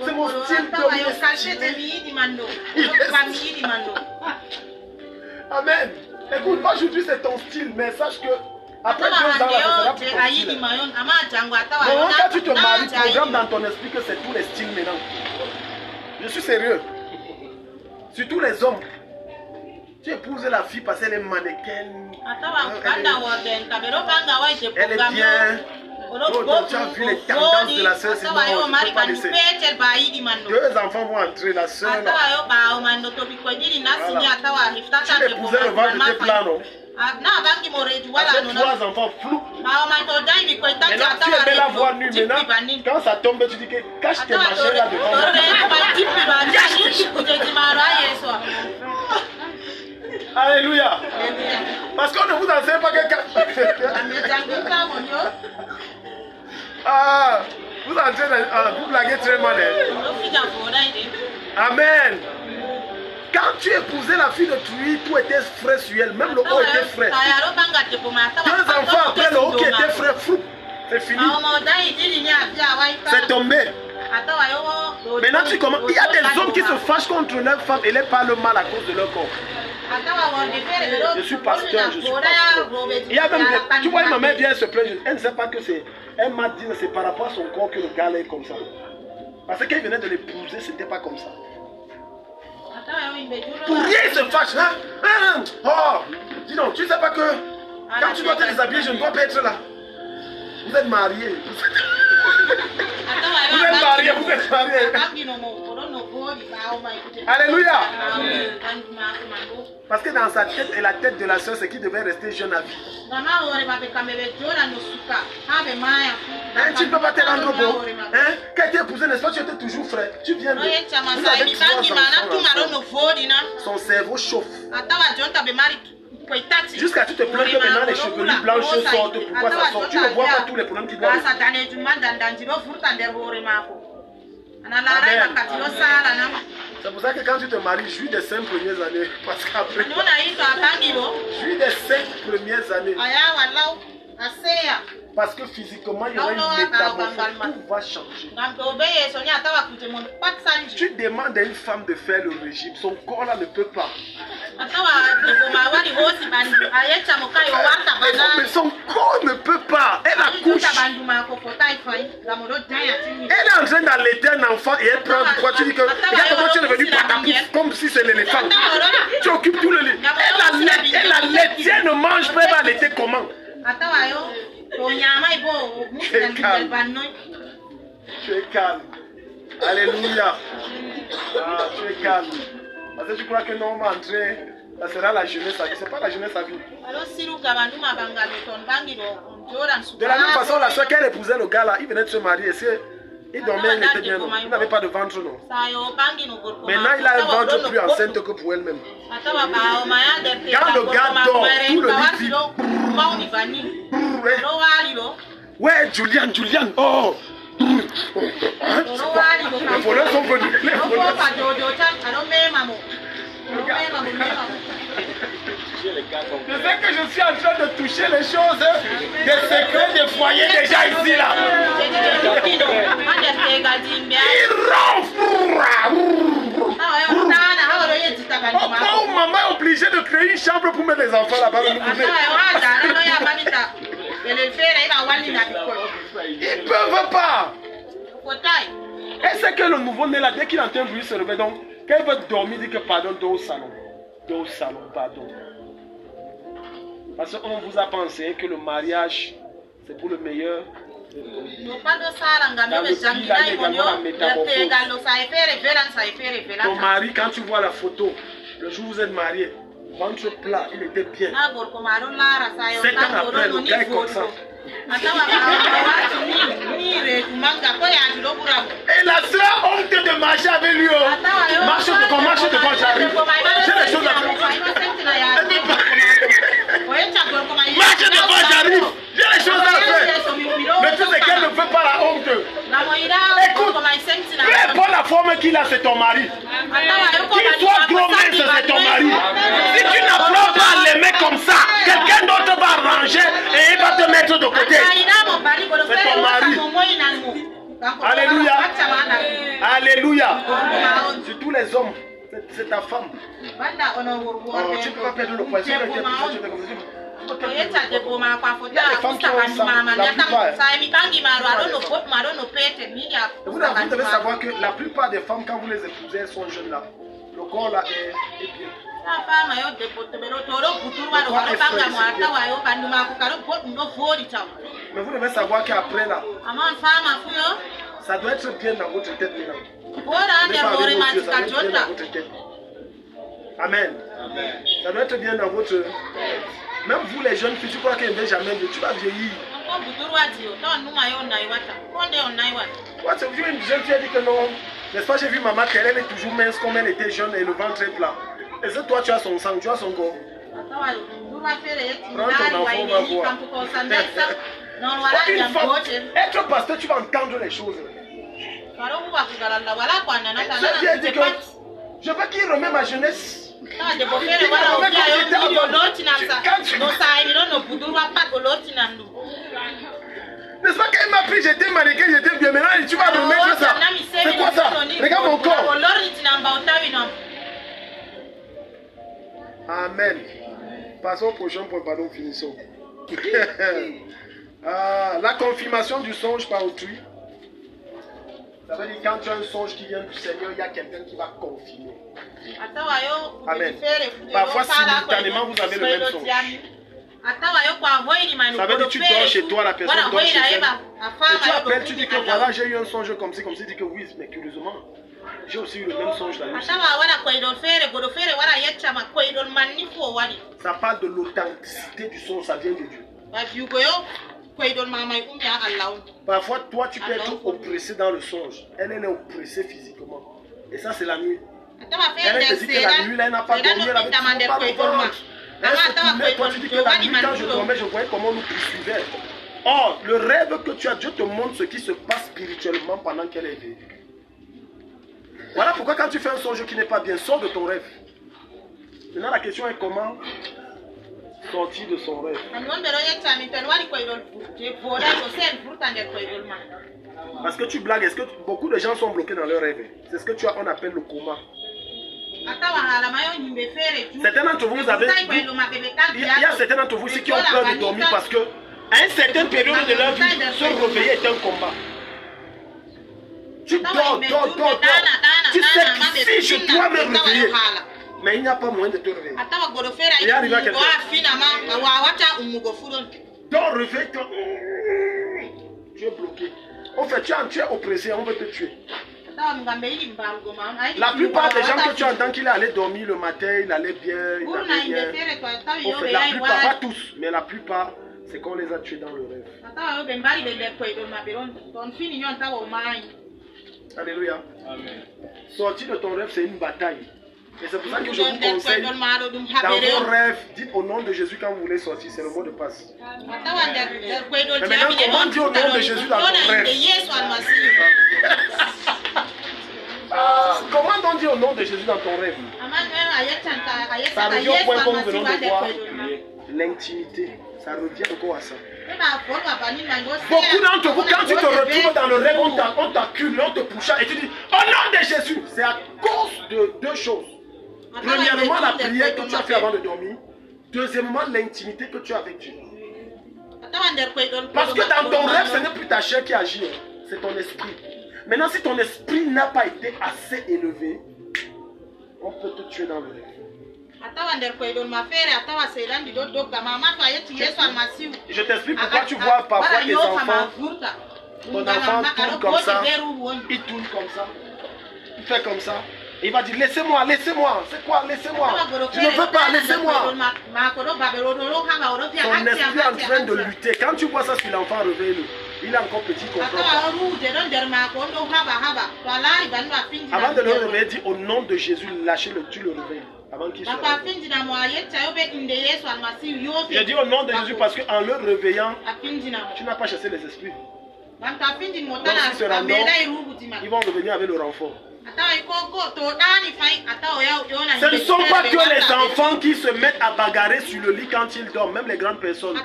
C'est mon style. Amen. Écoute, aujourd'hui c'est ton style, mais sache que après 2 ans, ça sera plus ton style. Non, quand tu te maries, programme dans ton esprit que c'est tous les styles maintenant. Je suis sérieux. Surtout les hommes. Tu épouses la fille parce qu'elle est mannequin. Elle est bien. Oh, tu as vu les tendances de la soeur, c'est bon, je ne peux pas laisser. 2 enfants vont entrer, la soeur là. Voilà. Tu l'épousais le ventre de tes plans, non? Avec 3 enfants flous. Maintenant, tu aimais la voir nue. Maintenant, quand ça tombe, tu dis que cache tes machins là devant. Alléluia. Parce qu'on ne vous enseigne pas que... Ah, vous entrez vous blaguez très mal. Amen. Quand tu épousais la fille de Truy, tout était frais sur elle. Même le haut était frais. 2 enfants après, le haut qui était frais, flou. C'est fini. C'est tombé. Maintenant, tu commences. Il y a des hommes qui se fâchent contre leurs femmes et les parlent mal à cause de leur corps. Je suis pasteur, je suis pasteur. Il y a même des... Tu vois, ma mère vient se plaindre. Elle ne sait pas que c'est... Elle m'a dit que c'est par rapport à son corps que le gars est comme ça. Parce qu'elle venait de l'épouser, c'était pas comme ça. Pour rien, il se fâche. Hein? Oh, dis donc, tu sais pas que quand tu dois te déshabiller, je ne dois pas être là. Vous êtes mariés. Vous êtes mariés, vous êtes mariés. Alléluia. Parce que dans sa tête et la tête de la soeur, c'est qu'il devait rester jeune à vie. Hein, tu ne peux pas te rendre beau. Hein? Quand tu es épousé, n'est-ce pas, tu étais toujours frais. Tu viens de... Vous avez 3 enfants. Son cerveau chauffe. Jusqu'à tu te plains que maintenant les cheveux blancs sortent. Pourquoi ça sort? Tu ne vois pas tous les problèmes qui doivent arriver. C'est pour ça que quand tu te maries, jouis des 5 premières années. Parce qu'après, jouis des 5 premières années. Parce que physiquement, il y aura une métamorphose. Tout va changer. Tu demandes à une femme de faire le régime. Son corps là ne peut pas. Mais son corps ne peut pas. Elle accouche. Elle est en train d'allaiter un enfant et elle prend du poids. Tu dis que regarde comment tu es devenu patapouf, comme si c'est l'éléphant. Tu occupes tout le lit. Elle allait. Si elle ne mange pas, elle va allaiter comment? Tu es calme. Tu es calme. Alléluia. Ah, tu es calme. Parce que tu crois que non, on va entrer, ça sera la jeunesse à vie. C'est pas la jeunesse à vie. De la même façon, la soeur, quand elle épousait le gars là, il venait de se marier. Il dormait, il était bien. Il n'avait pas de ventre, non. Maintenant, il a un ventre plus enceinte que pour elle-même. Quand le gars dort, tout le lit vide. Ouais, Julian. Oh! Les voleurs sont venus. Je sais que je suis en train de toucher les choses, des secrets des foyers déjà ici là. Il ronfle. Maman est obligée de créer une chambre pour mettre les enfants là-bas. Ils ne peuvent pas. Et c'est que le nouveau-né là, dès qu'il entend un bruit, se réveille. Donc, quand il veut dormir, il dit que pardon, dors au salon. Dors au salon, pardon. Parce qu'on vous a pensé que le mariage, c'est pour le meilleur. Dans le pays, là, il y a également la métamorphose. Ton mari, quand tu vois la photo, le jour où vous êtes mariés, ventre plat, il était bien. 7 ans après, le gars est comme ça. Et la soeur a honte de marcher avec lui. Marche devant, j'arrive. J'ai des choses à faire. ton mari. Qu'il soit gros, mince, c'est ton mari. Si tu n'apprends pas à l'aimer comme ça, quelqu'un d'autre va ranger et il va te mettre de côté. C'est ton mari. Alléluia. Alléluia. Sur tous les hommes, c'est ta femme. Oh, tu ne peux pas perdre le poisson. Il y a des femmes qui ont ça, la plupart. Vous devez savoir que la plupart des femmes, quand vous les épousez, elles sont jeunes là. Le corps là est bien. Mais vous devez savoir qu'après là, ça doit être bien dans votre tête maintenant. Amen. Ça doit être bien dans votre... Même vous les jeunes filles, tu crois qu'elle ne va jamais vieillir, tu vas vieillir. Quand tu as vu une jeune fille, elle dit que non. N'est-ce pas, j'ai vu maman qu'elle est toujours mince comme elle était jeune et le ventre est plat. Et ça, toi, tu as son sang, tu as son corps. Prends ton enfant, on va voir. Une femme, être pasteur, tu vas entendre les choses. Elle dit que je veux qu'il remet ma jeunesse. N'est-ce pas qu'elle m'a pris, j'étais mannequin, j'étais bien. Maintenant, tu vas remettre ça. C'est quoi ça? Regarde mon corps. Amen. Passons au prochain point, pardon, finissons. La confirmation du songe par autrui. Ça veut dire quand tu as un songe qui vient du Seigneur, il y a quelqu'un qui va confirmer. Amen. Parfois, simultanément, vous avez le même songe. Ça veut dire que tu dors chez toi, la personne dort chez elle. Et tu appelles, tu dis que voilà, j'ai eu un songe comme ça, tu dis que oui, mais curieusement, j'ai aussi eu le même songe la nuit. Ça parle de l'authenticité du songe, ça vient de Dieu. Parfois, toi, tu peux être oppressé dans le songe. Elle est oppressée physiquement. Et ça, c'est la nuit. Elle te dit que la nuit, elle n'a pas dormi, elle avait pas le ventre. Elle se tournait, toi, tu dis que la nuit, quand je dormais, je voyais comment on nous poursuivait. Or, le rêve que tu as, Dieu te montre ce qui se passe spirituellement pendant qu'elle est éveillée. Voilà pourquoi quand tu fais un songe qui n'est pas bien, sors de ton rêve. Maintenant, la question est comment sortir de son rêve. Parce que tu blagues, est-ce que beaucoup de gens sont bloqués dans leur rêve? C'est ce que on appelle le coma. Certains d'entre vous, il y a certains d'entre vous aussi qui ont peur de dormir parce que à une certaine période de leur vie, se réveiller est un combat. Tu dors. Tu sais que si je dois me réveiller, mais il n'y a pas moyen de te réveiller. Il arrive à quelqu'un. Ton réveil, tu es bloqué. En fait, tu es oppressé, on veut te tuer. La plupart des gens que tu entends qu'il allait dormir le matin, il allait bien, il allait bien. En fait, la plupart, pas tous, mais la plupart, c'est qu'on les a tués dans le rêve. Alléluia. Amen. Sortir de ton rêve, c'est une bataille. Et c'est pour ça que je vous conseille, dans vos rêves, dites au nom de Jésus quand vous voulez sortir, c'est le mot de passe. Mais maintenant, comment dire au nom de Jésus dans ton rêve? Comment donc dire au nom de Jésus dans ton rêve? Ça revient au point que nous venons de voir, l'intimité. Ça revient encore à ça. Beaucoup d'entre vous, quand tu te retrouves dans le rêve, on t'accule, on te pousse et tu dis au nom de Jésus. C'est à cause de deux choses. Premièrement, la prière que tu as fait avant de dormir. Deuxièmement, l'intimité que tu as avec Dieu. Parce que dans ton rêve, ce n'est plus ta chair qui agit, c'est ton esprit. Maintenant, si ton esprit n'a pas été assez élevé, on peut te tuer dans le rêve. Je t'explique pourquoi tu vois parfois tes enfants. Ton enfant tourne comme ça, il tourne comme ça, il fait comme ça. Il va dire laissez-moi, laissez-moi. C'est quoi laissez-moi? Je ne veux pas, laissez-moi. Ton esprit est en train de lutter. Quand tu vois ça sur l'enfant, réveille-le. Il est encore petit, comprend pas. Avant de le réveiller, dis au nom de Jésus, lâchez-le, tu le réveilles. Avant qu'il se réveille. Je dis au nom de Jésus parce qu'en le réveillant, tu n'as pas chassé les esprits. Donc s'ils se rendent, ils vont revenir avec le renfort. Ce ne sont pas que les enfants qui se mettent à bagarrer sur le lit quand ils dorment, même les grandes personnes. Je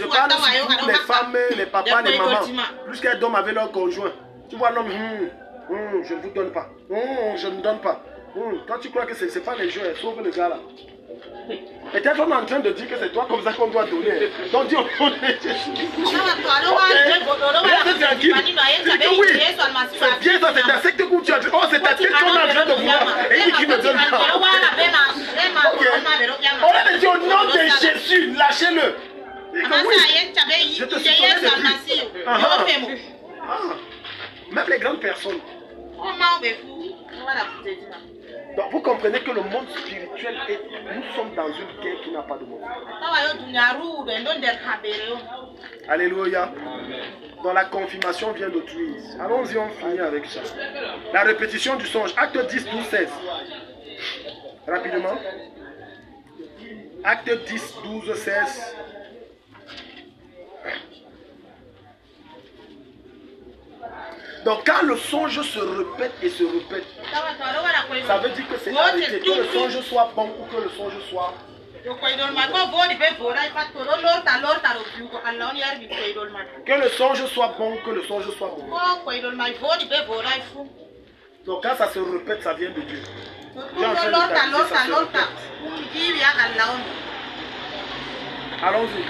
parle surtout les femmes, les papas, les mamans. Plus qu'elles dorment avec leur conjoint. Tu vois l'homme, je ne vous donne pas. Je ne donne pas. Quand tu crois que ce n'est pas les jeux, sauve le gars là. Et peut-être on est en train de dire que c'est toi comme ça qu'on doit donner. Donc dis on est Jésus. Reste tranquille. Dis que oui, c'est bien ça, c'est ta secte où tu as dit. Oh, c'est ta secte qu'on est en train de voir. Et il dit qu'il ne donne pas. On a dit au nom de Jésus, lâchez-le. Dis que oui, je te soutiens depuis. Même les grandes personnes. Donc vous comprenez que le monde spirituel est... Nous sommes dans une guerre qui n'a pas de monde. Alléluia. Dans la confirmation vient d'autrui. Allons-y, on finit avec ça. La répétition du songe. Acte 10, 12, 16. Rapidement. Acte 10, 12, 16. Donc quand le songe se répète et se répète, ça veut dire que c'est arrêté. Que le songe soit bon ou que le songe soit... Que le songe soit bon ou que le songe soit bon. Donc quand ça se répète, ça vient de Dieu. Allons-y.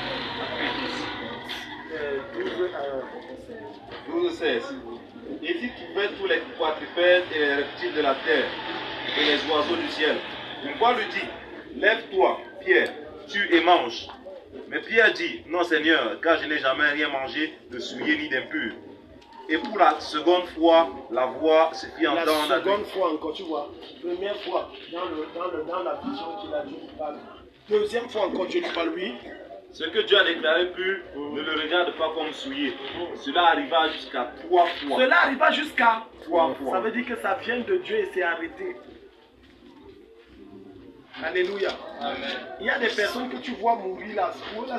12-16. Et si tu fais tous les quadrupèdes et les reptiles de la terre et les oiseaux du ciel, une fois lui dit, lève-toi, Pierre, tue et mange. Mais Pierre dit, non Seigneur, car je n'ai jamais rien mangé de souillé ni d'impur. Et pour la seconde fois, la voix se fit entendre. La seconde fois encore, tu vois. Première fois, dans la vision qu'il a dit, il parle. Deuxième fois encore, Dieu lui parle, lui. Ce que Dieu a déclaré pur, ne le regarde pas comme souillé. Cela arriva jusqu'à 3 fois. Cela arriva jusqu'à 3 fois. Ça veut dire que ça vient de Dieu et c'est arrêté. Alléluia. Amen. Il y a des personnes que tu vois mourir là,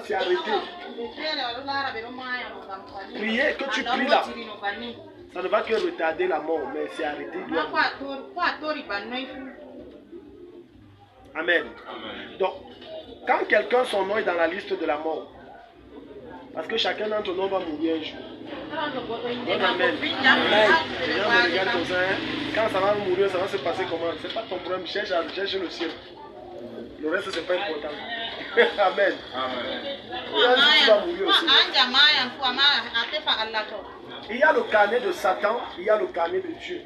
c'est arrêté. Prier, que tu pries là, ça ne va que retarder la mort, mais c'est arrêté. Amen. Amen. Donc, quand quelqu'un, son nom est dans la liste de la mort, parce que chacun d'entre nous va mourir un jour. Amen. Amen. Les gens me regardent comme ça, hein? Quand ça va mourir, ça va se passer comment? C'est pas ton problème, cherche le ciel. Le reste, c'est pas important. Amen. Amen. Tu vas mourir aussi. Il y a le carnet de Satan, il y a le carnet de Dieu.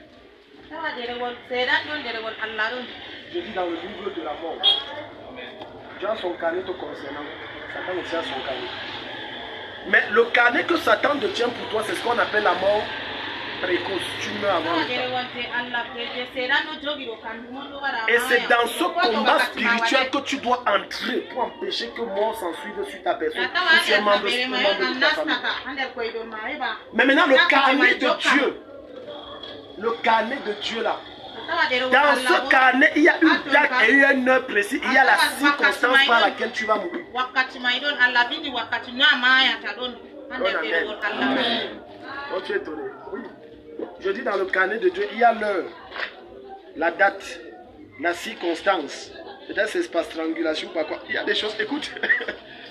Je dis dans le livre de la mort. Dieu a son carnet te concernant. Satan aussi a son carnet. Mais le carnet que Satan détient pour toi, c'est ce qu'on appelle la mort précoce. Tu meurs avant le temps. Et c'est dans ce combat spirituel que tu dois entrer pour empêcher que mort s'ensuive sur ta personne. Mais maintenant, le carnet de Dieu. Le carnet de Dieu là. Dans ce carnet, il y a une date et une heure précise. Il y a la circonstance par laquelle tu vas mourir. Oh, tu es étonné. Oui. Je dis dans le carnet de Dieu, il y a l'heure, la date, la circonstance. Peut-être c'est par strangulation ou pas quoi. Il y a des choses. Écoute,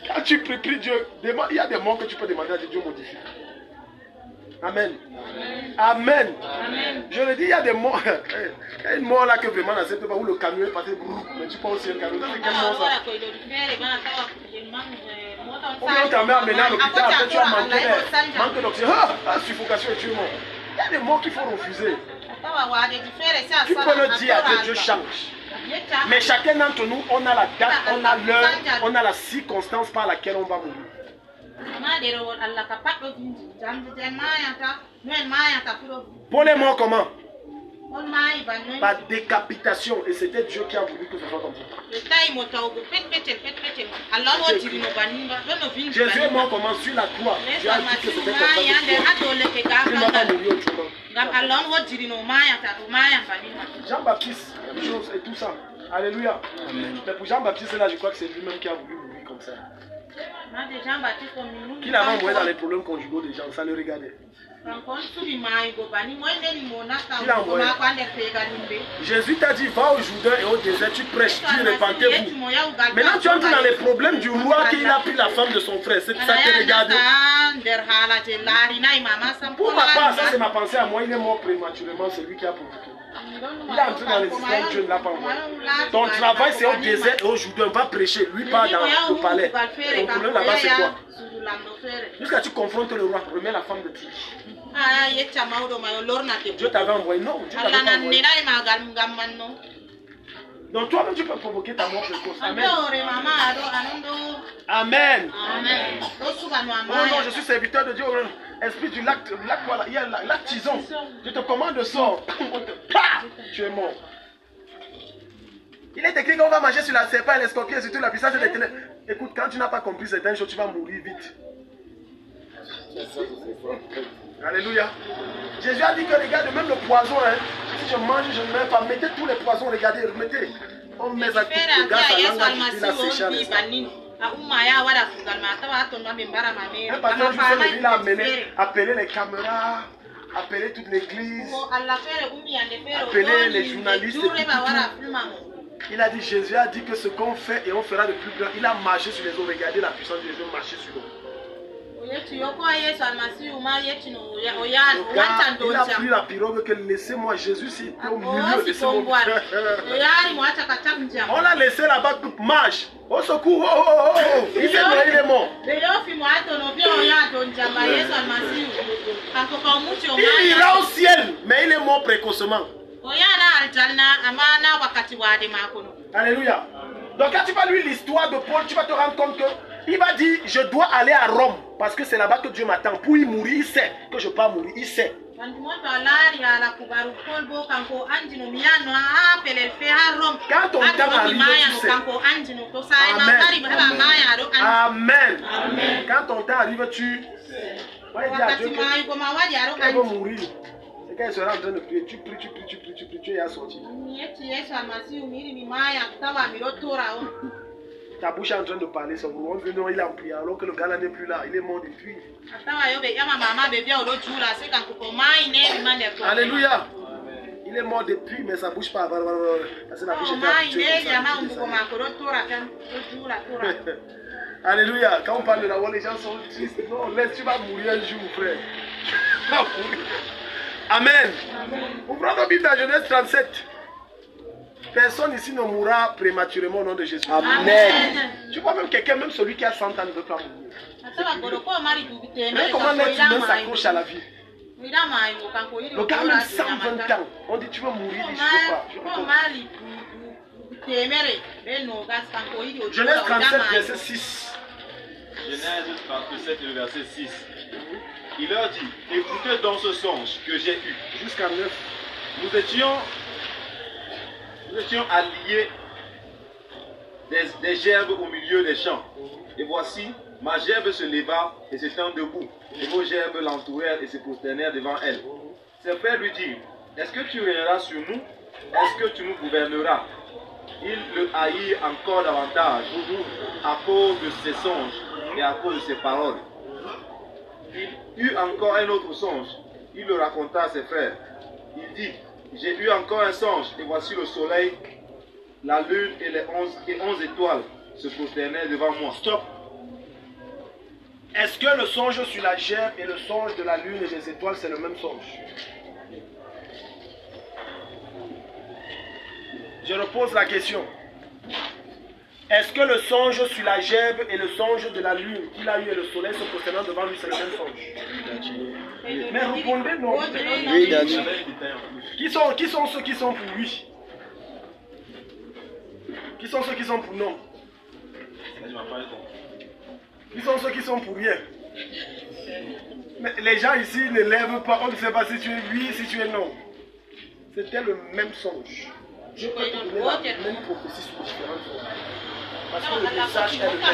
quand tu pries Dieu, il y a des mots que tu peux demander à Dieu de modifier. Amen. Amen. Amen. Je le dis, il y a des morts. Il y a une mort là que vraiment n'accepte pas où le camion est passé. Mais tu penses aussi un camion. C'est quel mort ça? Ou bien on t'emmène à mener à l'hôpital. Après tu as manqué d'oxygène. Suffocation et tu es mort. Il y a des morts qu'il faut refuser. Tu peux le dire à Dieu, Dieu change. Mais chacun d'entre nous, on a la date, on a l'heure, on a la circonstance par laquelle on va mourir. Pour les morts, comment? Par décapitation. Et c'était Dieu qui a voulu que ce soit comme ça. Jésus est mort comment? Sur la croix. Dieu a dit que c'était comme ça. Il ne va pas mourir autrement. Jean-Baptiste, même chose et tout ça. Alléluia. Amen. Mais pour Jean-Baptiste, là, je crois que c'est lui-même qui a voulu mourir comme ça. Qui l'avait envoyé dans les problèmes conjugaux des gens, ça le regardait. Qui l'a envoyé? Jésus t'a dit, va au Jourdain et au désert, tu prêches, tu repentez-vous. Maintenant tu entres dans les problèmes du roi qui a pris la femme de son frère, ça te regarde. Pour ma part, ça c'est ma pensée à moi, il est mort prématurément, c'est lui qui a provoqué. Il est entré dans les histoires, Dieu ne l'a pas envoyé. Ton travail c'est au désert et au Jourdain, va prêcher, lui part dans le palais. Ton problème là-bas c'est quoi? Jusqu'à tu confrontes le roi, remets la femme de Tiki. Dieu t'avait envoyé, non, Dieu t'avait pas envoyé. Donc toi-même tu peux provoquer ta mort précoce. Amen. Amen. Oh non, je suis serviteur de Dieu. Esprit du lac voilà, il y a lac tison. Je te commande de sort. Tu es mort. Il est écrit qu'on va marcher sur la serpent et les scorpions et sur toute la puissance des ténèbres. Écoute, quand tu n'as pas compris certaines choses, tu vas mourir vite. Alléluia. Jésus a dit que regarde, même le poison, hein, si je mange, je ne meurs pas. Mettez tous les poisons, regardez, remettez. On met ça tout le gars, ça langue, il a séché. Un pasteur juste il a amené, appelé les caméras, appelé toute l'église, appelé les journalistes. Il a dit, Jésus a dit que ce qu'on fait et on fera de plus grand. Il a marché sur les eaux, regardez la puissance de Jésus marcher sur l'eau. Il a pris la pirogue que laissez-moi Jésus s'il était au milieu, laissez-moi. On l'a laissé là-bas, marche. Au secours, il s'est mort, il est mort. Il ira au ciel, mais il est mort précocement. Alléluia. Donc quand tu vas lire l'histoire de Paul, tu vas te rendre compte que il va dire, je dois aller à Rome, parce que c'est là-bas que Dieu m'attend. Pour y mourir, il sait que je ne peux pas mourir, il sait. Quand ton temps arrive, tu sais. Amen. Amen. Quand ton temps arrive, tu vas dire à Dieu qu'elle va mourir. C'est quand il sera en train de prier, tu pries, tu es assorti. Ta bouche est en train de parler, son gros, non, il a prié alors que le gars là n'est plus là, il est mort depuis. Alléluia. Il est mort depuis, mais sa bouche parle. Parce que la bouche est Alléluia. Quand on parle de la voix, les gens sont tristes. Non, laisse, tu vas mourir un jour, frère. Tu vas mourir. Amen. Ouvrons nos Bibles dans Genèse 37. Personne ici ne mourra prématurément au nom de Jésus. Amen. Tu vois même quelqu'un, même celui qui a 100 ans ne veut pas mourir. Mais comment l'être humain s'accroche à la vie? Le gars même 120 ans, on dit tu veux mourir, il dit je ne veux pas. Genèse 37, verset 6. Genèse 37, verset 6. Il leur dit, écoutez dans ce songe que j'ai eu. Jusqu'à 9. Nous étions alliés des gerbes au milieu des champs. Et voici, ma gerbe se leva et se tint debout. Et vos gerbes l'entourèrent et se prosternèrent devant elle. Ses frères lui dirent, est-ce que tu régneras sur nous? Est-ce que tu nous gouverneras? Ils le haïrent encore davantage à cause de ses songes et à cause de ses paroles. Il eut encore un autre songe. Il le raconta à ses frères. Il dit, j'ai eu encore un songe, et voici le soleil, la lune et les 11 étoiles se prosternaient devant moi. Stop. Est-ce que le songe sur la gerbe et le songe de la lune et des étoiles, c'est le même songe? Je repose la question. Est-ce que le songe sur la gerbe et le songe de la lune qu'il a eu et le soleil se prosternant devant lui, c'est le même songe? Mais répondez non. Oui, qui sont ceux qui sont pour oui? Qui sont ceux qui sont pour non? Qui sont ceux qui sont pour rien? Mais les gens ici ne lèvent pas, on ne sait pas si tu es oui, si tu es non. C'était le même songe. Je peux te donner la même prophétie sur différentes formes. Parce que le message est le même. Je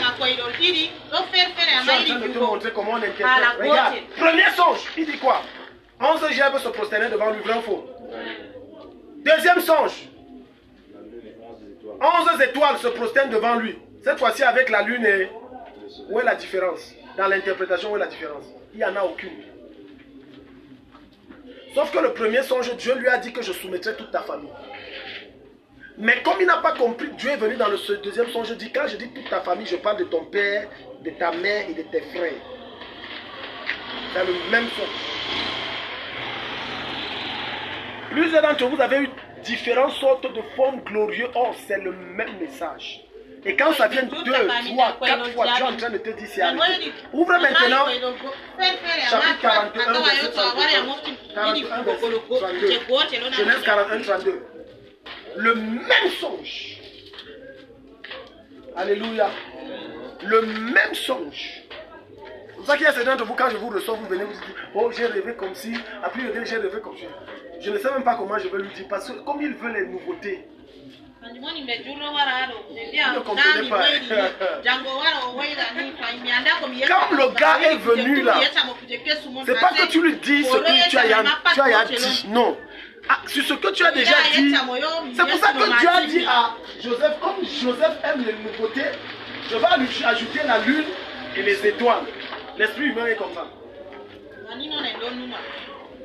suis en train de te montrer comment on interprète. Regarde, premier songe, il dit quoi? 11 gerbes se prosternaient devant lui, vrai ou faux? Deuxième songe, 11 étoiles se prosternent devant lui. Cette fois-ci avec la lune et Où est la différence? Dans l'interprétation, où est la différence? Il n'y en a aucune. Sauf que le premier songe, Dieu lui a dit que je soumettrai toute ta famille. Mais comme il n'a pas compris, Dieu est venu dans le deuxième songe, je dis, quand je dis toute ta famille, je parle de ton père, de ta mère et de tes frères. C'est le même songe. Plusieurs d'entre vous avez eu différentes sortes de formes glorieuses. Or, c'est le même message. Et quand ça vient 2, 3, 4 fois, Dieu est en train de te dire c'est arrêté. Ouvre maintenant chapitre 41, verset 32. Genèse 41, 32. Le même songe. Alléluia. Le même songe. C'est pour ça qu'il y a certains d'entre vous, quand je vous reçois, vous venez vous dire, oh j'ai rêvé comme ci, après j'ai rêvé comme ça. Je ne sais même pas comment je vais lui dire, parce que comme il veut les nouveautés, il ne comprenait pas. Comme le gars est venu là, c'est pas que tu lui dis ce que tu as dit, non. Ah, sur ce que tu as déjà dit, c'est pour ça que Dieu a dit à Joseph, comme Joseph aime les nouveautés, je vais lui ajouter la lune et les étoiles. L'esprit humain est comme ça.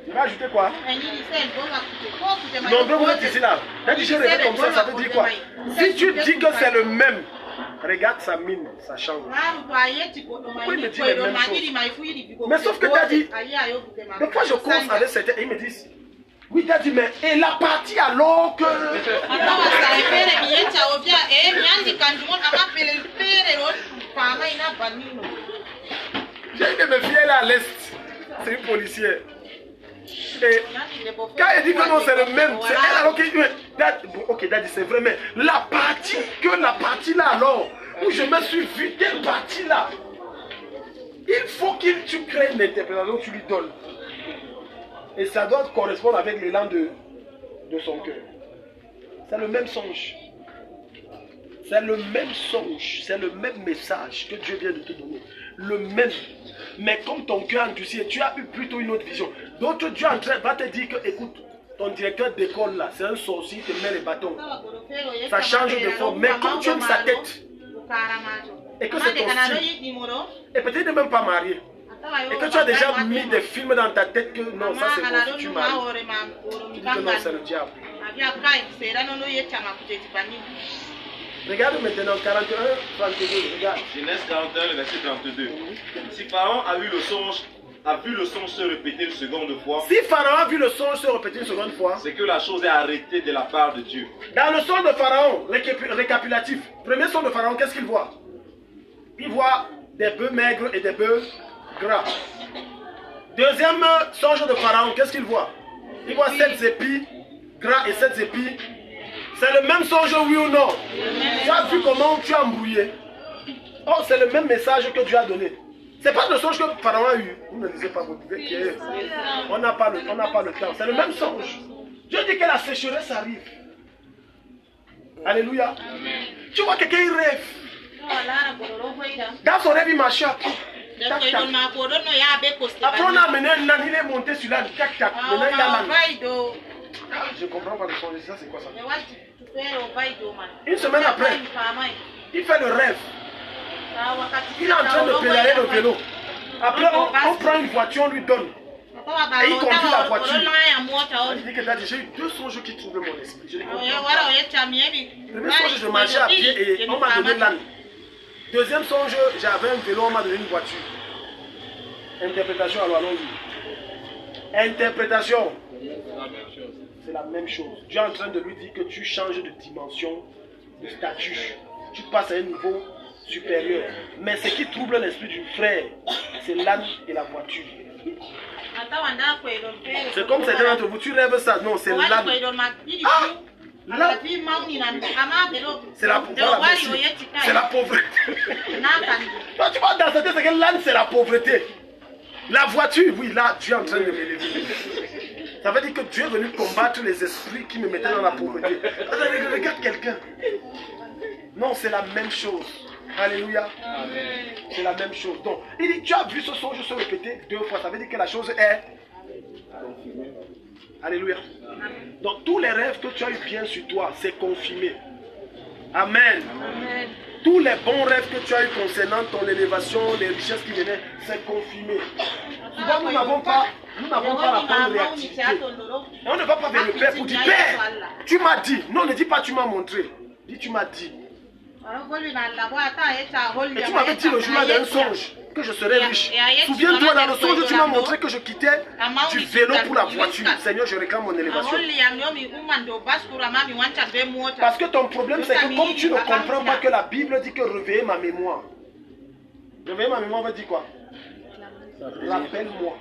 Il va ajouter quoi? Nombreux vous êtes ici là. Quand j'ai rêvé comme ça veut dire quoi? Si tu dis que c'est le même, regarde sa mine, ça change. Pourquoi il me dit les mêmes choses? Mais sauf que tu as dit, des fois je cause avec certains et ils me disent, oui, tu as dit, mais et la partie alors que... J'ai une de mes filles là à l'est, c'est une policière. Et quand elle dit que non, c'est le même, c'est elle alors que... Ok, Daddy, c'est vrai, mais la partie là alors, où je me suis vu, telle partie là, il faut que tu crées une interprétation que tu lui donnes. Et ça doit correspondre avec l'élan de son cœur. C'est le même songe. C'est le même songe. C'est le même message que Dieu vient de te donner. Le même. Mais comme ton cœur endurci, tu as eu plutôt une autre vision. D'autres, Dieu va te dire que, écoute, ton directeur d'école là, c'est un sorcier, il te met les bâtons. Ça change de forme. Mais comme tu aimes sa tête, et que c'est ton style, et peut-être ne même pas marié, et que tu as déjà mis des films dans ta tête que non, ça c'est bon, si tu maries. Tu dis que non, c'est le diable. Regarde maintenant 41, 32, regarde. Genèse 41, le verset 32. Si Pharaon a vu le songe se répéter une seconde fois. Si Pharaon a vu le songe se répéter une seconde fois, c'est que la chose est arrêtée de la part de Dieu. Dans le songe de Pharaon, récapitulatif, premier songe de Pharaon, qu'est-ce qu'il voit? Il voit des bœufs maigres et des bœufs gras. Deuxième songe de Pharaon, qu'est-ce qu'il voit? Il voit 7 épis gras et 7 épis. C'est le même songe, oui ou non? Tu as vu comment tu as embrouillé? Oh, c'est le même message que Dieu a donné. C'est pas le songe que Pharaon a eu. Vous ne lisez pas votre Bible. On n'a pas le temps. C'est le même songe. Dieu dit que la sécheresse arrive. Alléluia. Tu vois quelqu'un, il rêve. Dans son rêve, il marche. Après, on a amené un âne, il est monté sur l'âne. Maintenant, il a l'âne. Je ne comprends pas le songe. Ça, c'est quoi ça? Une semaine après, il fait le rêve. Il est en train de pédaler le vélo. Après, on prend une voiture, on lui donne. Et il conduit la voiture. Il dit que j'ai eu 2 songes qui trouvaient mon esprit. Je les comprends pas. Le premier songe, je marchais à pied et on m'a donné l'âne. Deuxième songe, j'avais un vélo, on m'a donné une voiture. Interprétation, alors allons-y. Interprétation. C'est la même chose. Dieu est en train de lui dire que tu changes de dimension, de statut. Tu passes à un niveau supérieur. Mais ce qui trouble l'esprit du frère, c'est l'âne et la voiture. C'est comme certains d'entre vous, tu rêves ça. Non, c'est l'âne. Ah, l'âne. C'est la pauvreté. C'est la pauvreté. Toi, tu vas dans cette tête, c'est que l'âne, c'est la pauvreté. La voiture, oui, là, Dieu est en train de m'élever. Ça veut dire que Dieu est venu combattre les esprits qui me mettaient dans la pauvreté. Regarde quelqu'un. Non, c'est la même chose. Alléluia. C'est la même chose. Donc, il dit, tu as vu ce songe se répéter 2 fois. Ça veut dire que la chose est confirmée. Alléluia. Donc, tous les rêves que tu as eu bien sur toi, c'est confirmé. Amen. Tous les bons rêves que tu as eu concernant ton élévation, les richesses qui venaient, c'est confirmé. Souvent, nous n'avons pas la bonne réactivité. Et on ne va pas vers le Père pour dire, Père, tu m'as dit. Non, ne dis pas tu m'as montré. Dis tu m'as dit. Et tu m'avais dit le jour-là d'un songe que je serais riche. Souviens-toi, dans le songe, tu m'as montré que je quittais du vélo pour la voiture. Seigneur, je réclame mon élévation. Parce que ton problème, c'est que comme tu ne comprends pas que la Bible dit que réveiller ma mémoire. Réveiller ma mémoire veut dire quoi? Rappelle-moi.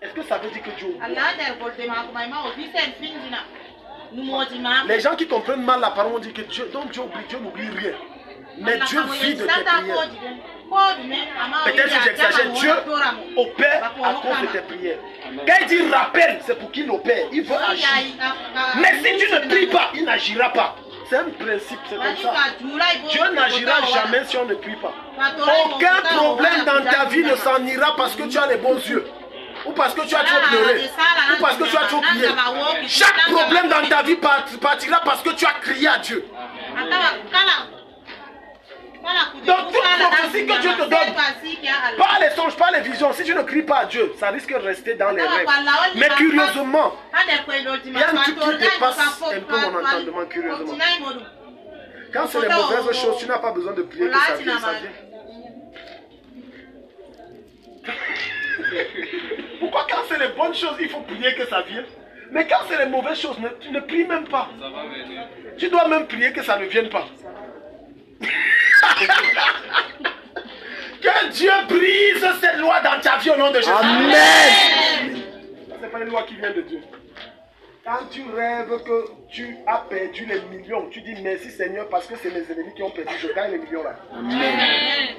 Est-ce que ça veut dire que Dieu oublie? Les gens qui comprennent mal la parole disent que Dieu n'oublie rien. Mais Dieu vit de tes prières. Peut-être que j'exagère. Dieu opère à cause de tes prières. Quand il dit rappel, c'est pour qu'il opère. Il veut agir. Mais si tu ne pries pas, il n'agira pas. C'est un principe, c'est comme ça. Dieu n'agira jamais si on ne prie pas. Aucun problème dans ta vie ne s'en ira parce que tu as les bons yeux. Ou parce que tu as trop pleuré. Ou parce que tu as trop crié. Chaque problème dans ta vie partira parce que tu as crié à Dieu. Donc toute prophétie que Dieu te donne, pas les songes, pas les visions, si tu ne cries pas à Dieu, ça risque de rester dans les rêves. Mais curieusement, il y a un truc qui dépasse un peu mon entendement curieusement. Quand c'est les mauvaises choses, tu n'as pas besoin de prier que ça vienne, ça vient. Pourquoi quand c'est les bonnes choses, il faut prier que ça vienne? Mais quand c'est les mauvaises choses, tu ne pries même pas. Tu dois même prier que ça ne vienne pas. Que Dieu brise cette loi dans ta vie au nom de Jésus. Amen. Ce n'est pas une loi qui vient de Dieu. Quand tu rêves que tu as perdu les millions, tu dis merci Seigneur parce que c'est mes ennemis qui ont perdu, je gagne les millions là. Amen.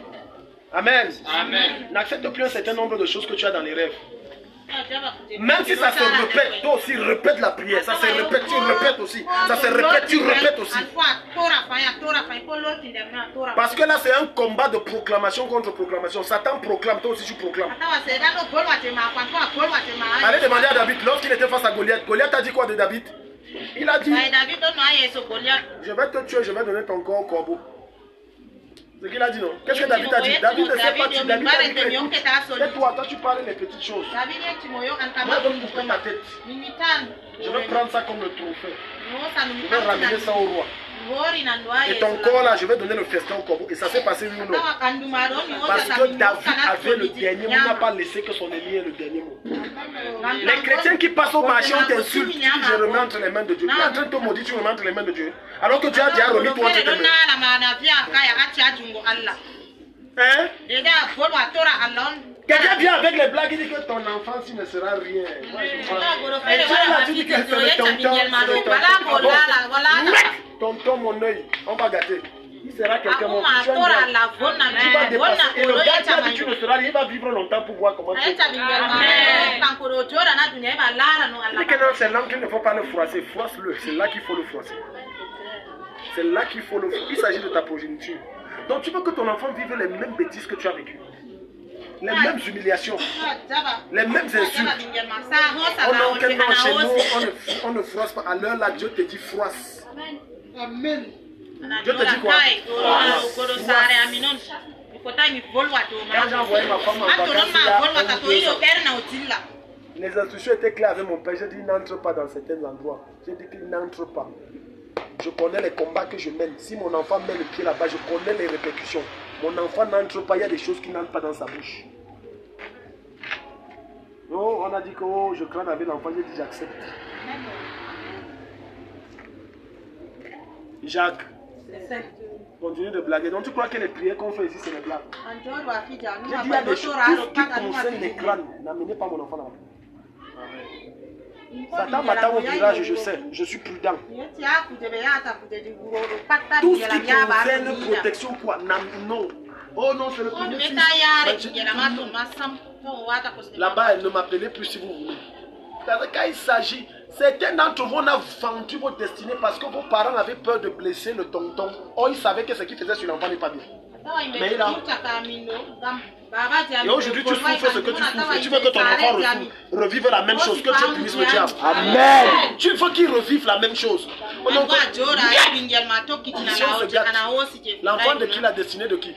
Amen. Amen. N'accepte plus un certain nombre de choses que tu as dans les rêves. Même si ça se répète, toi aussi répète la prière. Ça se répète, tu répètes aussi. Ça se répète, tu répètes aussi. Parce que là c'est un combat de proclamation contre proclamation. Satan proclame, toi aussi tu proclames. Allez demander à David, lorsqu'il était face à Goliath, Goliath a dit quoi de David? Il a dit, je vais te tuer, je vais donner ton corps au corbeau. C'est ce qu'il a dit, non? Qu'est-ce que David a dit? David ne sait pas, David a dit que et toi tu parles les petites choses. Moi je vais couper ma tête. Je vais prendre ça comme le trophée. Je vais ramener ça au roi. Et ton corps là, je vais donner le festin au corbeau. Et ça s'est passé oui ou non? Parce que David avait le dernier mot, n'a pas laissé que son ennemi ait le dernier mot. Les chrétiens qui passent au marché, on t'insulte, tu dis je remets entre les mains de Dieu. Tu es en train de te maudire, tu remets entre les mains de Dieu. Alors que Dieu a déjà remis toi entre tes mains. Hein? Quelqu'un vient avec les blagues, il dit que ton enfant s'il ne sera rien. Et Dieu là, tu dis que c'est le tonton. Tonton, mon œil, on va gâter. Il sera quelqu'un mon fils. Tu vas dépasser. Et le gars qui a dit que tu ne seras rien, il va vivre longtemps pour voir comment tu es. Il dit que dans ces langues, il ne faut pas le froisser. Froisse-le, c'est là qu'il faut le froisser. C'est là qu'il faut le froisser. Il s'agit de ta progéniture. Donc tu veux que ton enfant vive les mêmes bêtises que tu as vécues. Les mêmes humiliations, les mêmes insultes. On n'a aucun nom chez nous, on ne froisse pas. À l'heure là, Dieu te dit froisse. Amen. Dieu te dit quoi? Quand j'ai envoyé ma femme en vacances, les instructions étaient claires avec mon père. J'ai dit n'entre pas dans certains endroits. J'ai dit qu'il n'entre pas. Je connais les combats que je mène. Si mon enfant met le pied là-bas, je connais les répercussions. Mon enfant n'entre pas, il y a des choses qui n'entrent pas dans sa bouche. Oh, on a dit que oh, je crains avec l'enfant, j'ai dit j'accepte. Jacques, continue de blaguer. Donc tu crois que les prières qu'on fait ici, c'est des blagues? J'ai dit il y a des choses qui concernent les crânes. N'amenez pas mon enfant là-bas. Satan m'attend au virage, je sais, je suis prudent. Tout ce qui concerne protection, quoi, non. Oh non, c'est le premier fils. Là-bas, elle ne m'appelait plus si vous voulez. Quand il s'agit, certains d'entre vous, on a vendu votre destinée parce que vos parents avaient peur de blesser le tonton. Oh, ils savaient que ce qu'ils faisaient sur l'enfant n'est pas bien. Mais il a... Et aujourd'hui, tu souffres ce que tu souffres. Et tu veux que ton enfant revive la même chose, que Dieu punisse le diable. Amen. Tu veux qu'il revive la même chose. L'enfant de qui? La destinée de qui?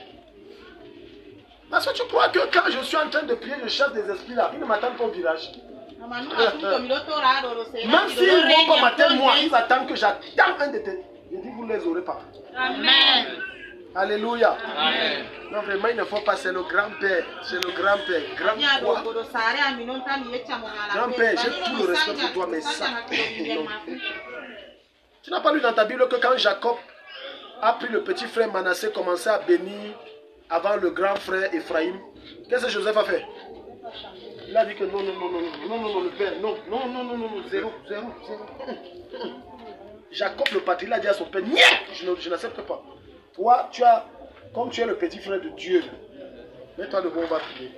Parce que tu crois que quand je suis en train de prier, je chasse des esprits là, ils ne m'attendent pas au village. Même s'ils ne vont pas m'attendre moi, ils attendent que j'attende un de tes. Je dis, vous ne les aurez pas. Amen. Alléluia. Amen. Non, vraiment, il ne faut pas, c'est le grand-père. C'est le grand-père. Grand-père, j'ai tout le respect pour toi, mais ça. Non. Tu n'as pas lu dans ta Bible que quand Jacob a pris le petit frère Manassé, commençait à bénir avant le grand frère Ephraïm, qu'est-ce que Joseph a fait? Il a dit que non, le père, non, zéro. Jacob le patriarche, il a dit à son père, je n'accepte pas. Toi, comme tu es le petit frère de Dieu, mets-toi debout, on va prier.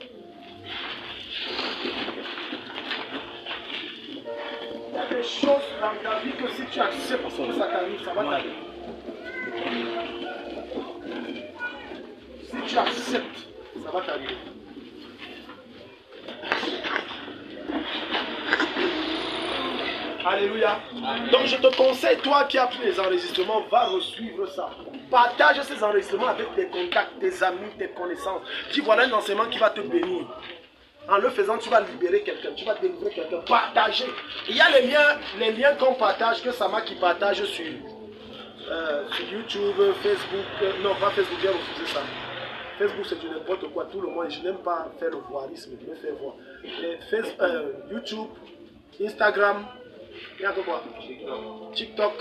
Il y a des choses dans ta vie que si tu acceptes que ça t'arrive, ça va t'arriver. Si tu acceptes, ça va t'arriver. Alléluia. Donc je te conseille, toi qui as pris les enregistrements, va resuivre ça. Partage ces enregistrements avec tes contacts, tes amis, tes connaissances. Dis voilà un enseignement qui va te bénir. En le faisant, tu vas libérer quelqu'un, tu vas délivrer quelqu'un. Partager. Il y a les liens qu'on partage, que Sama qui partage sur YouTube, Facebook. Non, pas Facebook, j'ai refusé ça. Facebook, c'est du n'importe quoi. Tout le monde, je n'aime pas faire le voirisme, je me fais voir. YouTube, Instagram. Il y a quoi? TikTok.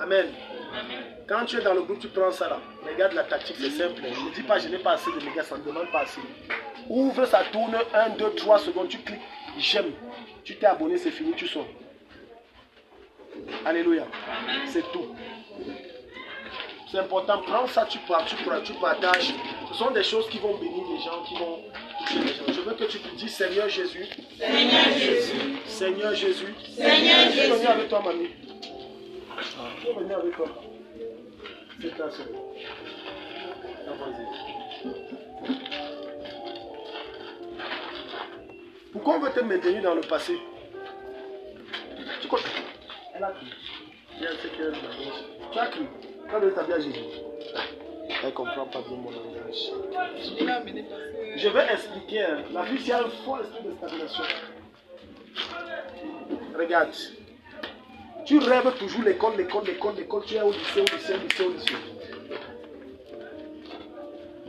Amen. Quand tu es dans le groupe, tu prends ça là. Regarde la tactique, c'est simple. Ne dis pas je n'ai pas assez de mégas, ça ne demande pas assez. Ouvre, ça tourne 1, 2, 3 secondes, tu cliques, j'aime. Tu t'es abonné, c'est fini, tu sors. Alléluia. C'est tout. C'est important, prends ça, tu partages. Ce sont des choses qui vont bénir les gens, qui vont toucher les gens. Je veux que tu te dises Seigneur Jésus. Seigneur Jésus. Seigneur Jésus. Seigneur Jésus. Je vais venir avec toi, mamie. Je vais venir avec toi. C'est ta soeur. Vas-y. Pourquoi on veut te maintenir dans le passé? Tu crois? Elle a cru. Tu as cru. Quand elle t'a dit à Jésus, elle ne comprend pas bien mon langage. Je vais expliquer. La fille, c'est un faux esprit de stagnation. Regarde. Tu rêves toujours l'école. Tu es au lycée.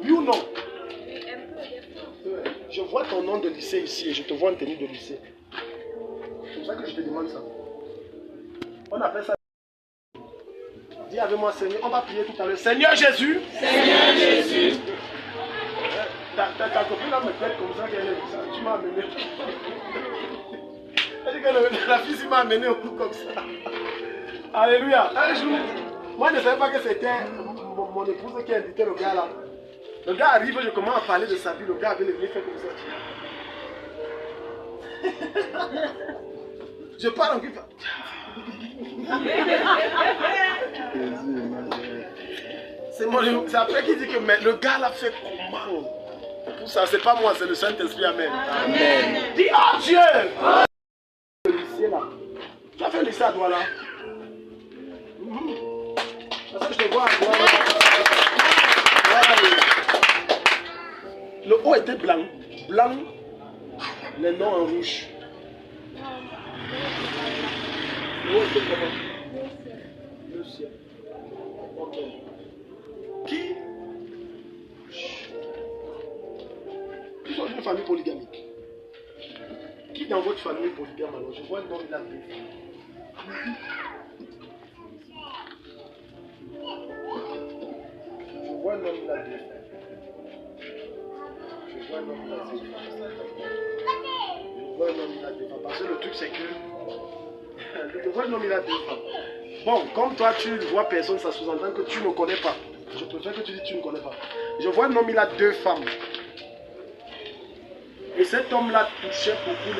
Oui ou non? Je vois ton nom de lycée ici et je te vois en tenue de lycée. C'est pour ça que je te demande ça. On appelle ça. Dis avec moi, Seigneur, on va prier tout à l'heure. Seigneur Jésus. Seigneur Jésus. Ta copine là me fait comme ça qu'elle est ça. Tu m'as amené. Elle dit que la fille m'a amené au coup comme ça. Alléluia. Un jour, moi je ne savais pas que c'était mon épouse qui a invité le gars là. Le gars arrive, je commence à parler de sa vie. Le gars avait les yeux faits comme ça. Je parle en plus. C'est après qu'il dit que mais le gars l'a fait comment? Pour ça, c'est pas moi, c'est le Saint-Esprit. Amen. Amen. Dis oh Dieu! Le lycée là. Tu as fait le lycée à Douala? Parce que je te vois à Douala. Le haut était blanc. Blanc, les noms en rouge. Le haut était comment? Le ciel. Ok. Qui sont une famille polygamique? Qui dans votre famille est polygame alors? Je vois un nom, il a deux. Je vois un homme, il a deux. Je vois un homme, il a deux. Je vois un homme, il a deux. Parce que le truc c'est que je vois un homme, il a deux femmes. Bon, comme toi tu ne vois personne, ça sous-entend que tu ne connais pas. Je préfère que tu dises que tu ne connais pas. Je vois un homme, il a deux femmes. Et cet homme-là touchait beaucoup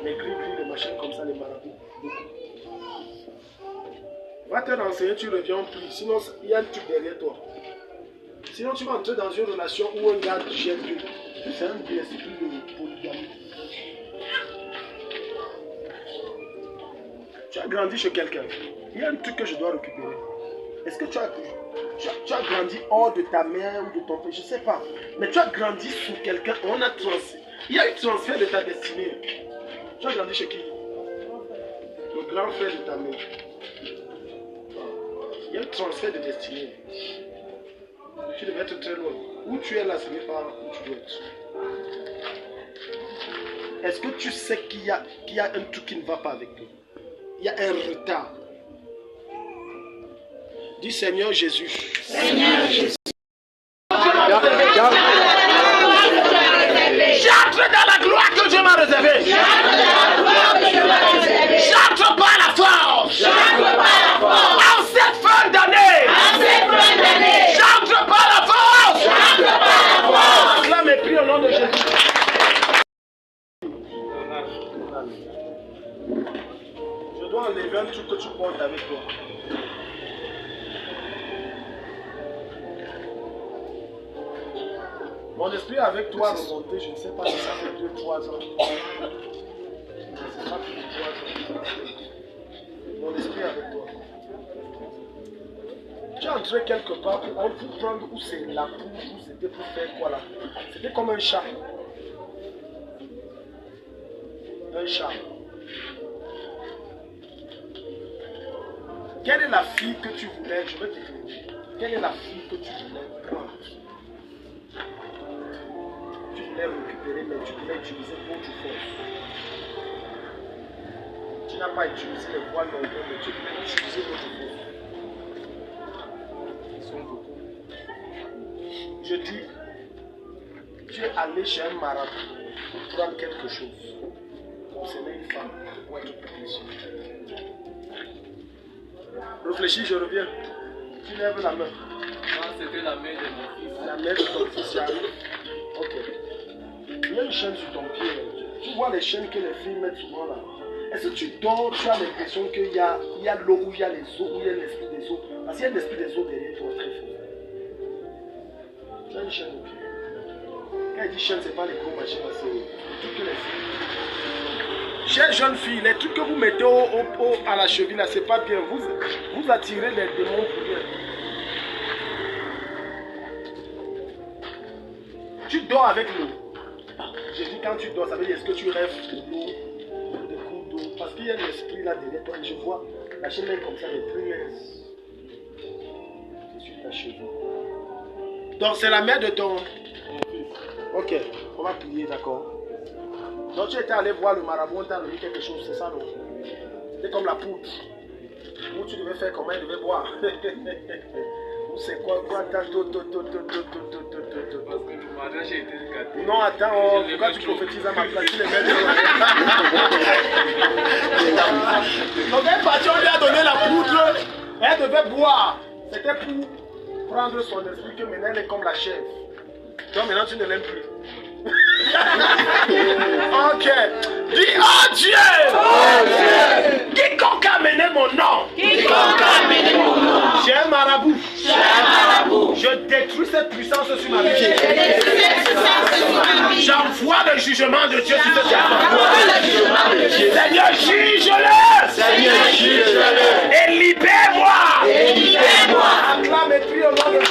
les gris-gris, les machins comme ça, les marabouts. Va te renseigner, tu reviens en plus. Sinon, il y a un truc derrière toi. Sinon, tu vas entrer dans une relation où un gars gère Dieu. C'est un esprit de polygamie. Tu as grandi chez quelqu'un. Il y a un truc que je dois récupérer. Est-ce que tu as grandi hors de ta mère ou de ton père? Je ne sais pas. Mais tu as grandi sous quelqu'un. Il y a eu transfert de ta destinée. Tu as grandi chez qui? Le grand frère de ta mère. Il y a eu transfert de destinée. Tu devais être très loin. Où tu es là, ce n'est pas où tu dois être. Est-ce que tu sais qu'il y a un truc qui ne va pas avec toi? Il y a un retard. Dis Seigneur Jésus. Seigneur Jésus. J'entre dans la gloire que Dieu m'a réservée. J'entre par la force. En cette fin d'année. J'entre par la force. Acclame et prie au nom de Jésus. Je dois enlever un truc que tu portes avec toi. Mon esprit avec toi remonté, je ne sais pas si ça fait 2-3 ans. C'est pas plus de 3 ans. Mon esprit avec toi. Tu es entré quelque part pour prendre où c'est la poule, où c'était pour faire quoi là? C'était comme un chat. Un chat. Quelle est la fille que tu voulais? Je vais te dire. Quelle est la fille que tu voulais prendre? Tu voulais récupérer, mais tu voulais utiliser d'autres forces. Tu n'as pas utilisé les voies normales, mais tu voulais utiliser d'autres forces. Ils sont beaucoup. Je dis, tu es allé chez un marabout pour prendre quelque chose. Concerner une femme pour être précieux. Réfléchis, je reviens. Tu lèves la main. Non, c'était la main de mon fils. La main de ton fils, y arrive. Ok. Il y a une chaîne sur ton pied. Tu vois les chaînes que les filles mettent souvent là. Est-ce que tu dors, tu as l'impression qu'il y a l'eau, où il y a les eaux, où il y a l'esprit des eaux? Parce qu'il y a l'esprit des eaux derrière toi, très fort. Tu as une chaîne au pied. Quand il dit chaîne, ce n'est pas les gros machines, c'est les trucs que les filles. Chères jeunes filles, les trucs que vous mettez à la cheville là, c'est pas bien. Vous attirez les démons pour rien. Tu dors avec l'eau. J'ai dit quand tu dors, ça veut dire est-ce que tu rêves de l'eau, de coups d'eau? Parce qu'il y a l'esprit là derrière toi et je vois la chaîne est comme ça, elle est très mince. C'est sur ta cheville. Donc c'est la mère de ton fils. Ok, on va prier, d'accord. Donc tu étais allé voir le marabout, on t'a donné quelque chose, c'est ça non? C'était comme la poudre. Où tu devais faire comment il devait boire. Ou c'est quoi? Parce que le mariage a été gâté. Non, attends, pourquoi tu prophétises à ma place? Tu les mets donc elle est partie, on lui a donné la poudre. Elle devait boire. C'était pour prendre son esprit que maintenant elle est comme la chèvre. Donc maintenant tu ne l'aimes plus. Ok. Dis oh Dieu! Oh Dieu! Quiconque a mené mon nom. Quiconque a mené mon nom. J'ai un marabout. J'ai un marabout. Je détruis cette puissance sur ma vie. Je détruis cette puissance sur ma vie. J'envoie le jugement de Dieu sur cette J'envoie le jugement de Dieu. Seigneur, juge-le. Seigneur, juge-le. Et libère-moi. Et libère-moi. Acclame et prie au nom de Dieu.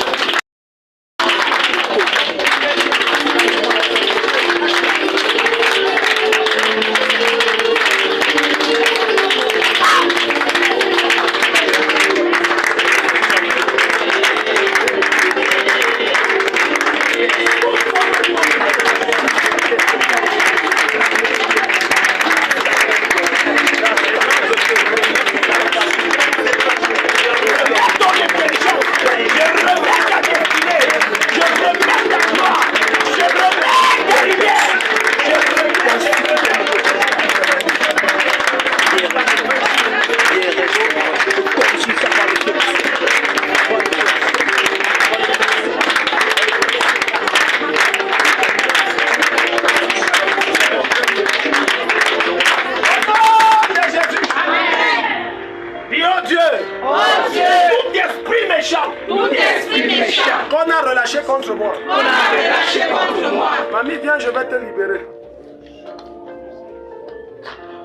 contre moi. On a relâché contre moi. Mamie, viens, je vais te libérer.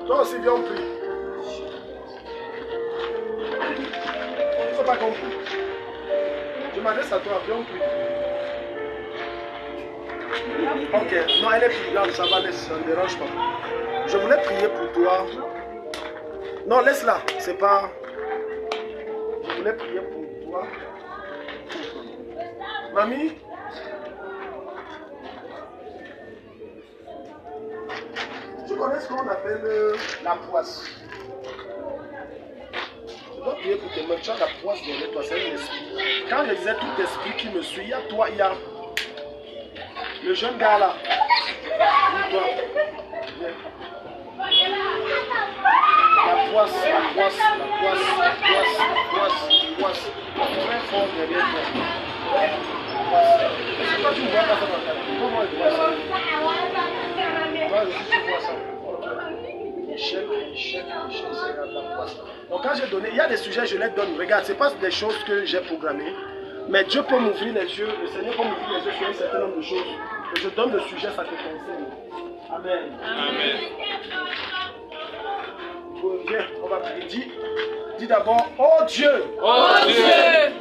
Toi aussi, viens, on prie. Il ne faut pas qu'on prie. Je m'adresse à toi, viens, on prie. Ok, non, elle est priante, ça va, ça ne dérange pas. Je voulais prier pour toi. Non, laisse-la, c'est pas... Je voulais prier pour toi. Mamie? Tu connais ce qu'on appelle la poisse? Je dois prier pour tes mains. Tu as la poisse derrière toi, c'est un esprit. Quand je disais tout esprit qui me suit, il y a toi, il y a le jeune gars là. Toi. Viens. La poisse. Très fort derrière toi. Pourquoi tu ne vois pas ça dans ta vie? Comment il voit ça? Toi aussi tu vois ça. Échec, c'est la poisse. Donc quand j'ai donné, il y a des sujets, je les donne. Regarde, ce n'est pas des choses que j'ai programmées. Mais Dieu peut m'ouvrir les yeux, le Seigneur peut m'ouvrir les yeux sur un certain nombre de choses. Et je donne le sujet, ça te concerne. Amen. Amen. Viens, on va prier. Dis d'abord, oh Dieu. Oh Dieu.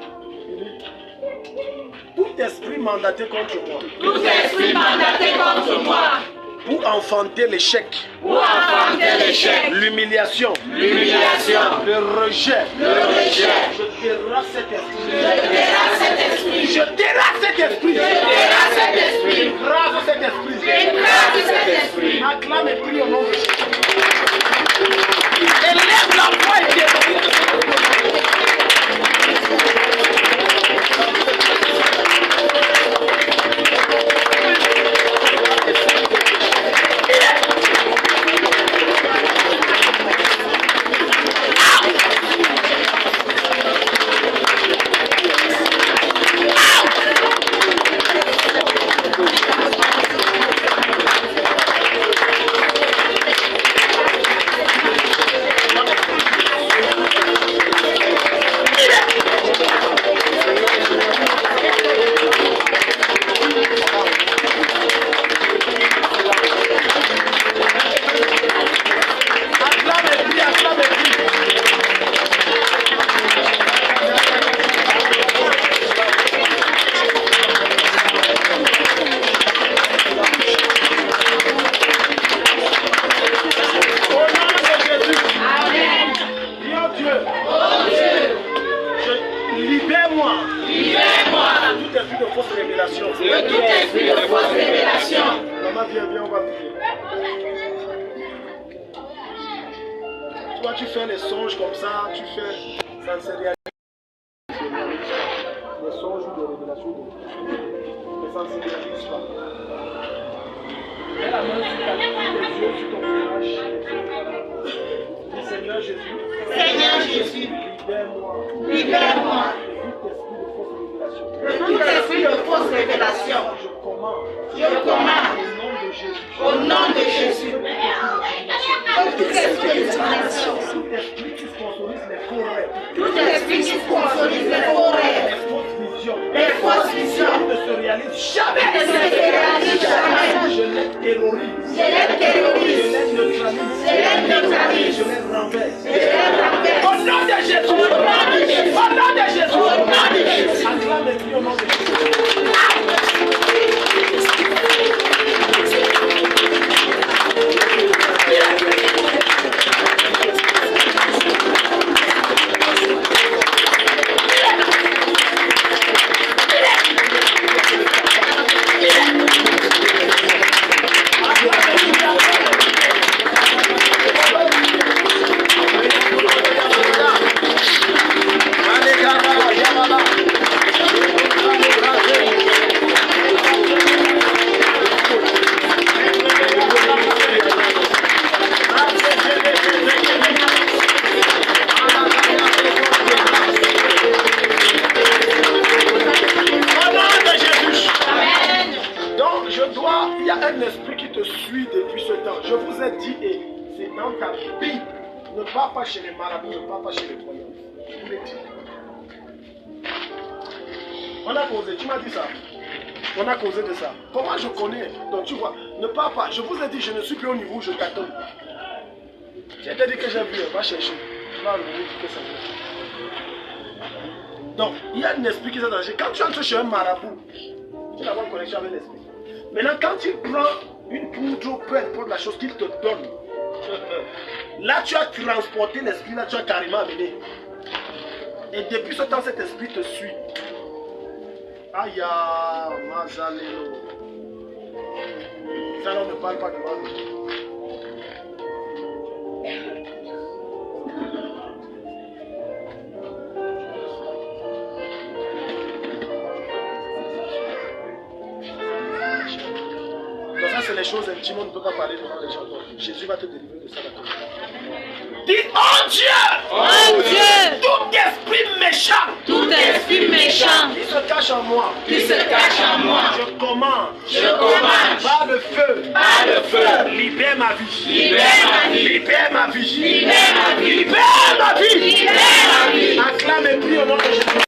Tout esprit mandaté contre moi. Tout esprit mandaté contre moi. Pour enfanter l'échec. Pour enfanter l'échec. L'humiliation. L'humiliation. Le rejet. Le rejet. Je terrasse cet esprit. Je terrasse cet esprit. Je terrasse cet esprit. Je terrasse cet esprit. Écrase cet esprit. Écrase cet esprit. Acclame et prie au nom de Jésus. Élève la voix et détruis. Toi, tu fais les songes comme ça, tu fais, ça ne se réalise pas. Les songes ou des révélations, mais ça ne se réalise pas. Mets la main sur ta tête, les yeux sur ton visage. Dis Seigneur Jésus. Seigneur Jésus. Libère-moi. Libère-moi. De tout esprit de fausse révélation. Je commande. Au nom de Jésus. Tout esprit de divination. Tout esprit qui sponsorise les faux rêves. Tout esprit qui sponsorise les faux rêves. Les fausses visions. Les fausses visions. Qui ne se réalisent jamais. Ne se réalisent jamais. Je les terrorise. Je les terrorise. Je les neutralise. Je les neutralise. Je les renverse. Je les renverse. Au nom de Jésus. Au nom de Jésus. Au nom de Jésus. Au nom de Jésus. Acclame et prie au nom de Jésus. Un esprit qui te suit depuis ce temps. Je vous ai dit, et c'est dans ta Bible. Ne va pas chez les marabouts, ne va pas chez les croyants. Je vous l'ai dit. On a posé, tu m'as dit ça. On a causé de ça. Comment je connais? Donc tu vois, ne pars pas. Je vous ai dit, je ne suis plus au niveau où je t'attends. J'ai dit que j'ai vu, va chercher. Tu vas revenir que ça. Donc, il y a un esprit qui s'est engagé. Quand tu entres chez un marabout, tu vas avoir une connexion avec l'esprit. Maintenant, quand il prend une poudre, peu importe la chose qu'il te donne, là tu as transporté l'esprit, là tu as carrément amené. Et depuis ce temps, cet esprit te suit. Aïe, Mazalelo. Ça, on ne parle pas de moi. Donc ça, c'est les choses intimes, on ne peut pas parler devant les gens. Donc, Jésus va te délivrer de ça. Dis, oh Dieu! Oh Dieu! Tout esprit méchant! Tout esprit méchant Qui se cache en moi! qui se cache en moi, Je commande! je commande Par le feu! par le feu, Libère ma vie! libère ma vie, Libère ma vie! libère ma vie, Libère ma vie! libère ma vie. Acclame et prie au nom de Jésus.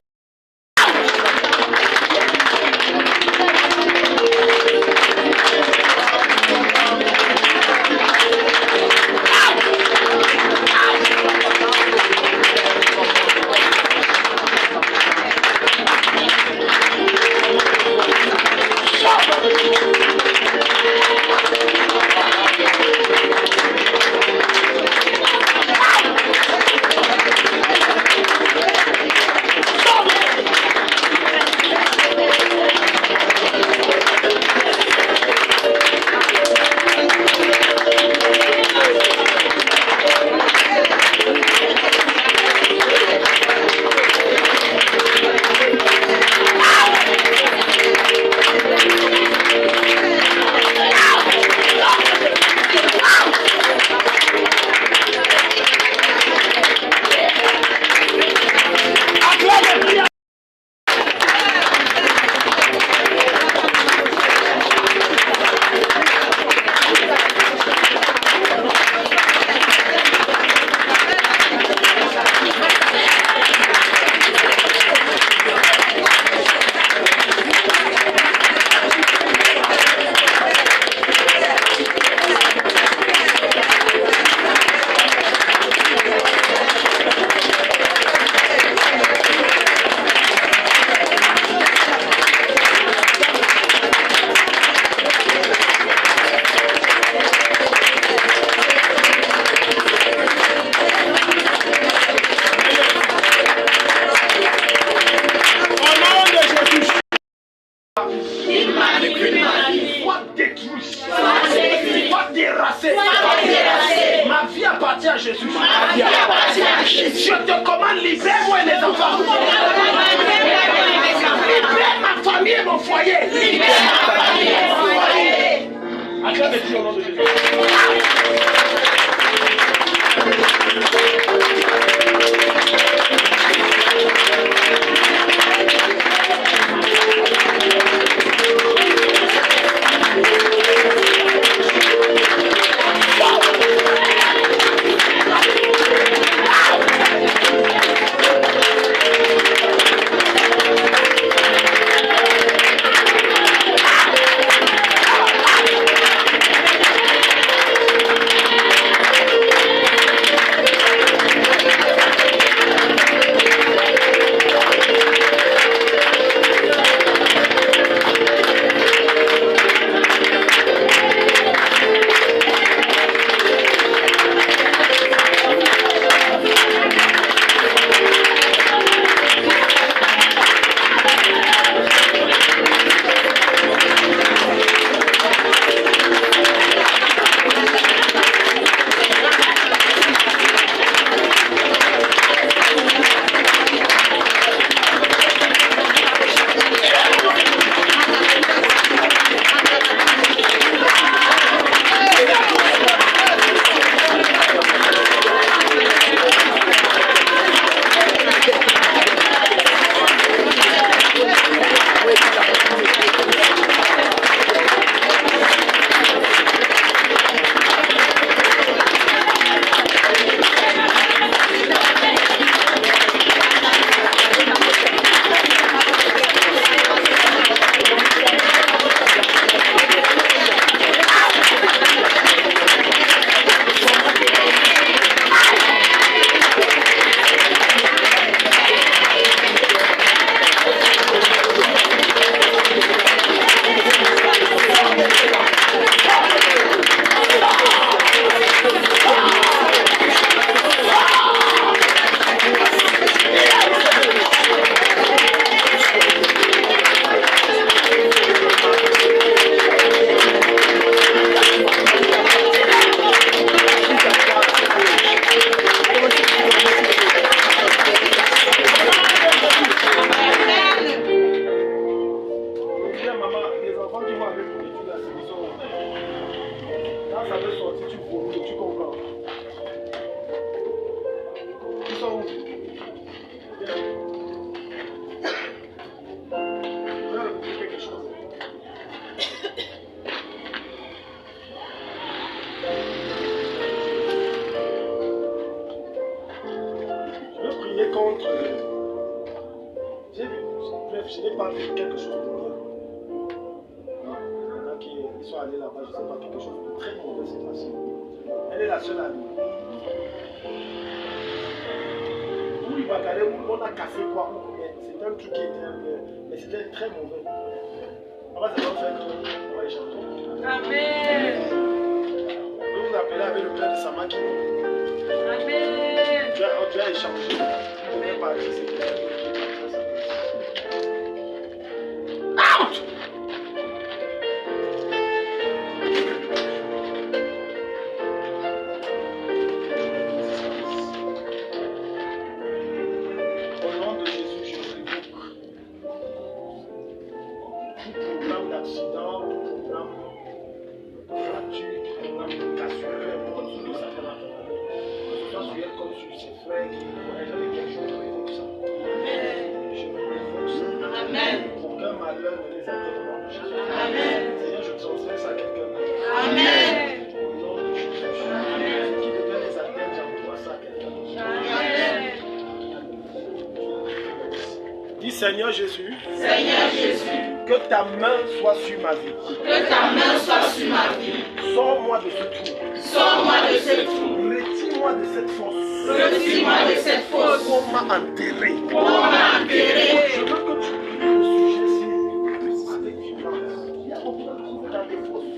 Ma vie appartient à Jésus. Je te commande, libère-moi et les enfants. Libère ma famille et mon foyer. Acclame Dieu au nom de Jésus. Quand ça veut sortir, tu vomis, tu comprends. Ils sont où? Je vais vous dire quelque chose. Je veux prier contre. J'ai vu, bref, je n'ai pas vu quelque chose de bien. Ils sont allés là-bas, je ne sais pas, quelque chose de très mauvais s'est passé. Elle est la seule amie. Où il va regarder, où on a cassé quoi, c'est un truc qui était un peu, mais c'était très mauvais. Après, ça va faire qu'on va échanger. Amen. Vous vous appelez avec le père de Samaki. Amen. Tu as échangé. On est parti, c'est clair. Out! Au nom de Jésus, je révoque tout programme d'accident, tout programme de fracture, tout programme de cassure, peu importe ce que ça fait dans ton année. Que ce soit sur elle comme sur ses frères qui voyagent avec quelque chose, je révoque ça. Je révoque ça. Amen. Aucun malheur ne les atteint au nom de Jésus. Amen. Seigneur, je transfère ça à quelqu'un d'autre. Amen. Au nom de Jésus. Ce qui devait les atteindre, j'envoie ça à quelqu'un d'autre. Amen. Dis Seigneur Jésus, Seigneur Jésus, que ta main soit sur ma vie. que ta main soit sur ma vie. Sors-moi de ce trou. Sors-moi de ce trou. Retire-moi de cette fosse. Retire-moi de cette fosse. On m'a enterré. On m'a enterré. Je veux que tu pries le sujet-ci avec violence. Il y a beaucoup de trous dans des fosses.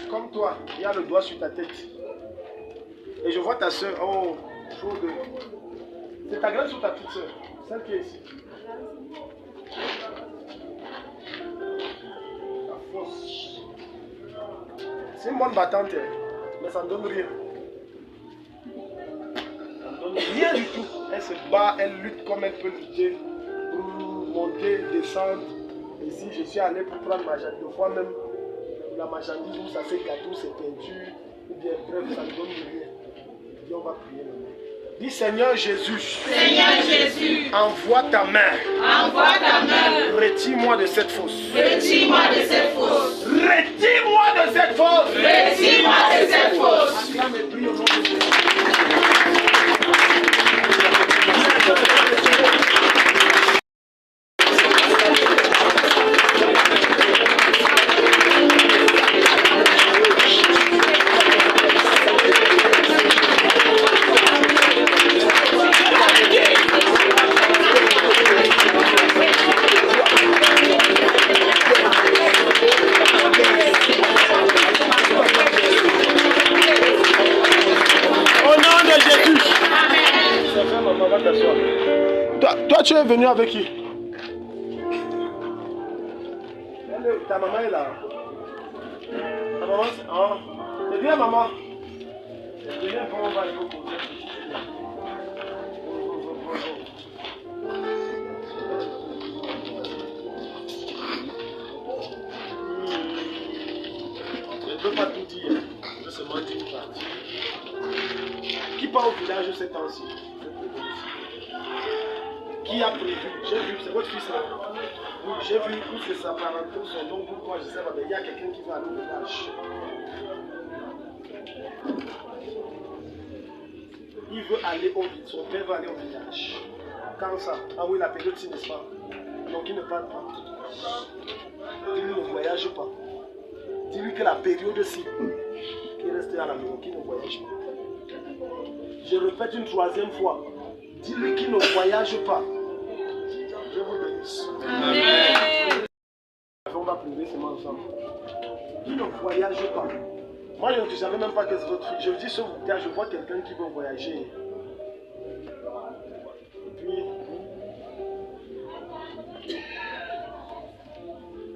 Comme toi, il y a le doigt sur ta tête. Et je vois ta soeur. Oh, chaud de. C'est ta grande ou ta petite soeur? Celle qui est ici. La fosse. C'est une bonne battante, mais ça ne donne rien. Ça ne donne rien du tout. Elle se bat, elle lutte comme elle peut lutter pour monter, descendre. Et si je suis allé pour prendre ma marchandise, deux fois même la marchandise où ça c'est gâteau, c'est peinture, ou bien bref, ça ne donne rien. Et on va prier maintenant. Dis Seigneur Jésus, Seigneur Jésus, envoie ta main. envoie ta main. Retire-moi de cette fosse. Retire-moi de cette fosse. Retire-moi de cette fosse. Retire-moi de cette fosse. Acclame et prie au nom de Jésus. Toi, tu es venu avec qui? Ta maman est là. Ta maman, c'est... Ah. C'est bien, maman. C'est bien, comment on va aller au cours. Je ne peux pas tout dire. Je veux seulement dire une partie. Qui part au village ces temps-ci? Qui a prévu? J'ai vu, c'est votre fils là. Oui, j'ai vu où c'est sa parenté, son nom, pourquoi je sais pas, mais il y a quelqu'un qui va aller au village. Il veut aller au village, son père veut aller au village. Quand ça? Ah oui, la période, c'est n'est-ce pas? Donc il ne parle pas. Dis-lui ne voyage pas. Dis-lui que la période, c'est qu'il reste à la maison, qu'il ne voyage pas. Je répète une troisième fois. Dis-lui qu'il ne voyage pas. Je vous bénisse. Amen. On va prier seulement ensemble. Qu'il ne voyage pas. Moi, je ne savais même pas que c'est votre fille. Je dis ce week-end, je vois quelqu'un qui veut voyager. Et puis,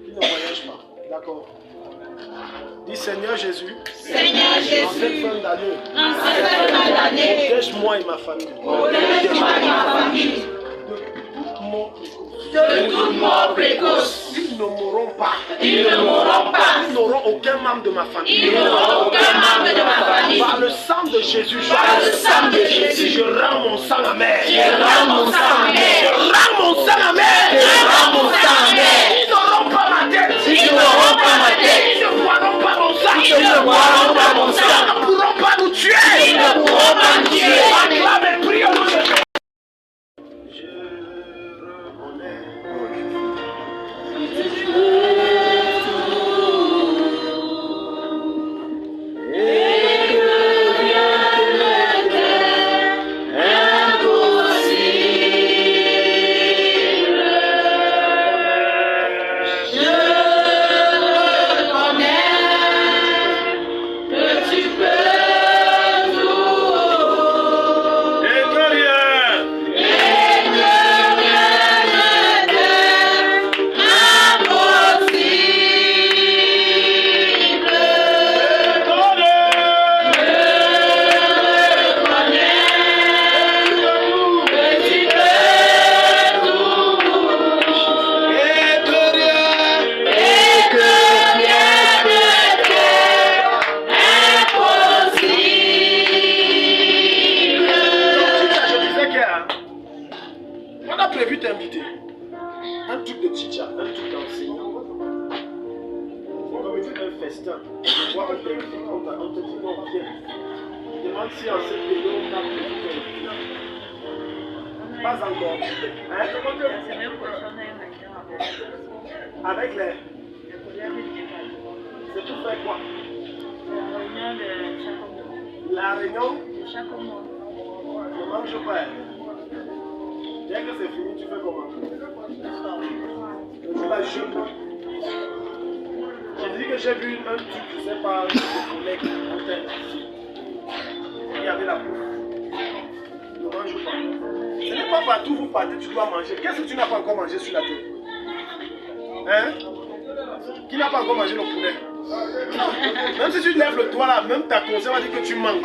qu'il ne voyage pas. D'accord. Dis Seigneur Jésus. Seigneur Jésus. En cette fin d'année. En cette fin d'année. Protège-moi et ma famille. Protège-moi et ma famille. De toute mort précoce. De toute mort précoce. Qu'il ne mourront pas. Ils ne mourront pas. Ils n'auront aucun membre de ma famille. Ils n'auront aucun membre de ma famille. Par le sang de Jésus, Par le sang de Jésus, je rends mon sang à mer. je rends mon sang à mer. Je rends mon sang à mer. Je rends mon sang à mer. Ils n'auront pas ma tête. Ils n'auront pas ma tête. Ils ne boiront pas mon sang. Ils ne boiront pas mon sang. Ils ne pourront pas nous tuer. Ils ne pourront pas me tuer. Acclame et prie au nom de Jésus. Je un truc de teacher, un truc d'enseignant. Comme il fait un festin, tu vois, on te dit non, viens. Demande si en cette période on a prévu quelque. Pas encore. Hein? Avec les. C'est tout faire quoi? La réunion de chaque mois. Ne mange pas. Dès que c'est fini, tu fais comment? Tu vas jeûner. J'ai dit que j'ai vu un truc, je ne sais pas, de collègues en tête. Il y avait la bouffe. Ne mange pas. Ce n'est pas partout où vous partez, tu dois manger. Qu'est-ce que tu n'as pas encore mangé sur la tête? Hein? Qui n'a pas encore mangé le poulet? Même si tu lèves le doigt là, même ta conscience va dire que tu manges.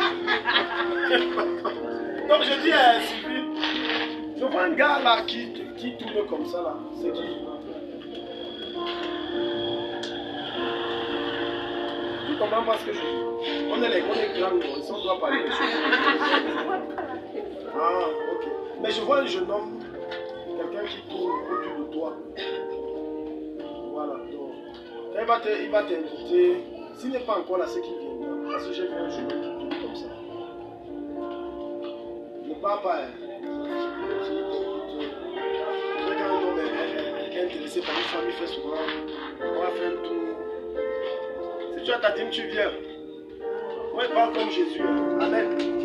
Donc je dis à Sylvie, je vois un gars là qui tourne comme ça là. C'est qui? Tu comprends pas ce que je dis? On est grands, ici on doit parler des choses. Ah, ok. Mais je vois un jeune homme, quelqu'un qui tourne autour de toi. Voilà, donc. Quand il va t'inviter, s'il n'est pas encore là, c'est qu'il viendra. Parce que j'ai vu un jeune homme qui tourne comme ça. Ne parle pas, hein. Quand un homme est intéressé par une femme, il fait souvent, on va faire un tour. Si tu as ta dîme, tu viens. Moi, je parle comme Jésus. Amen.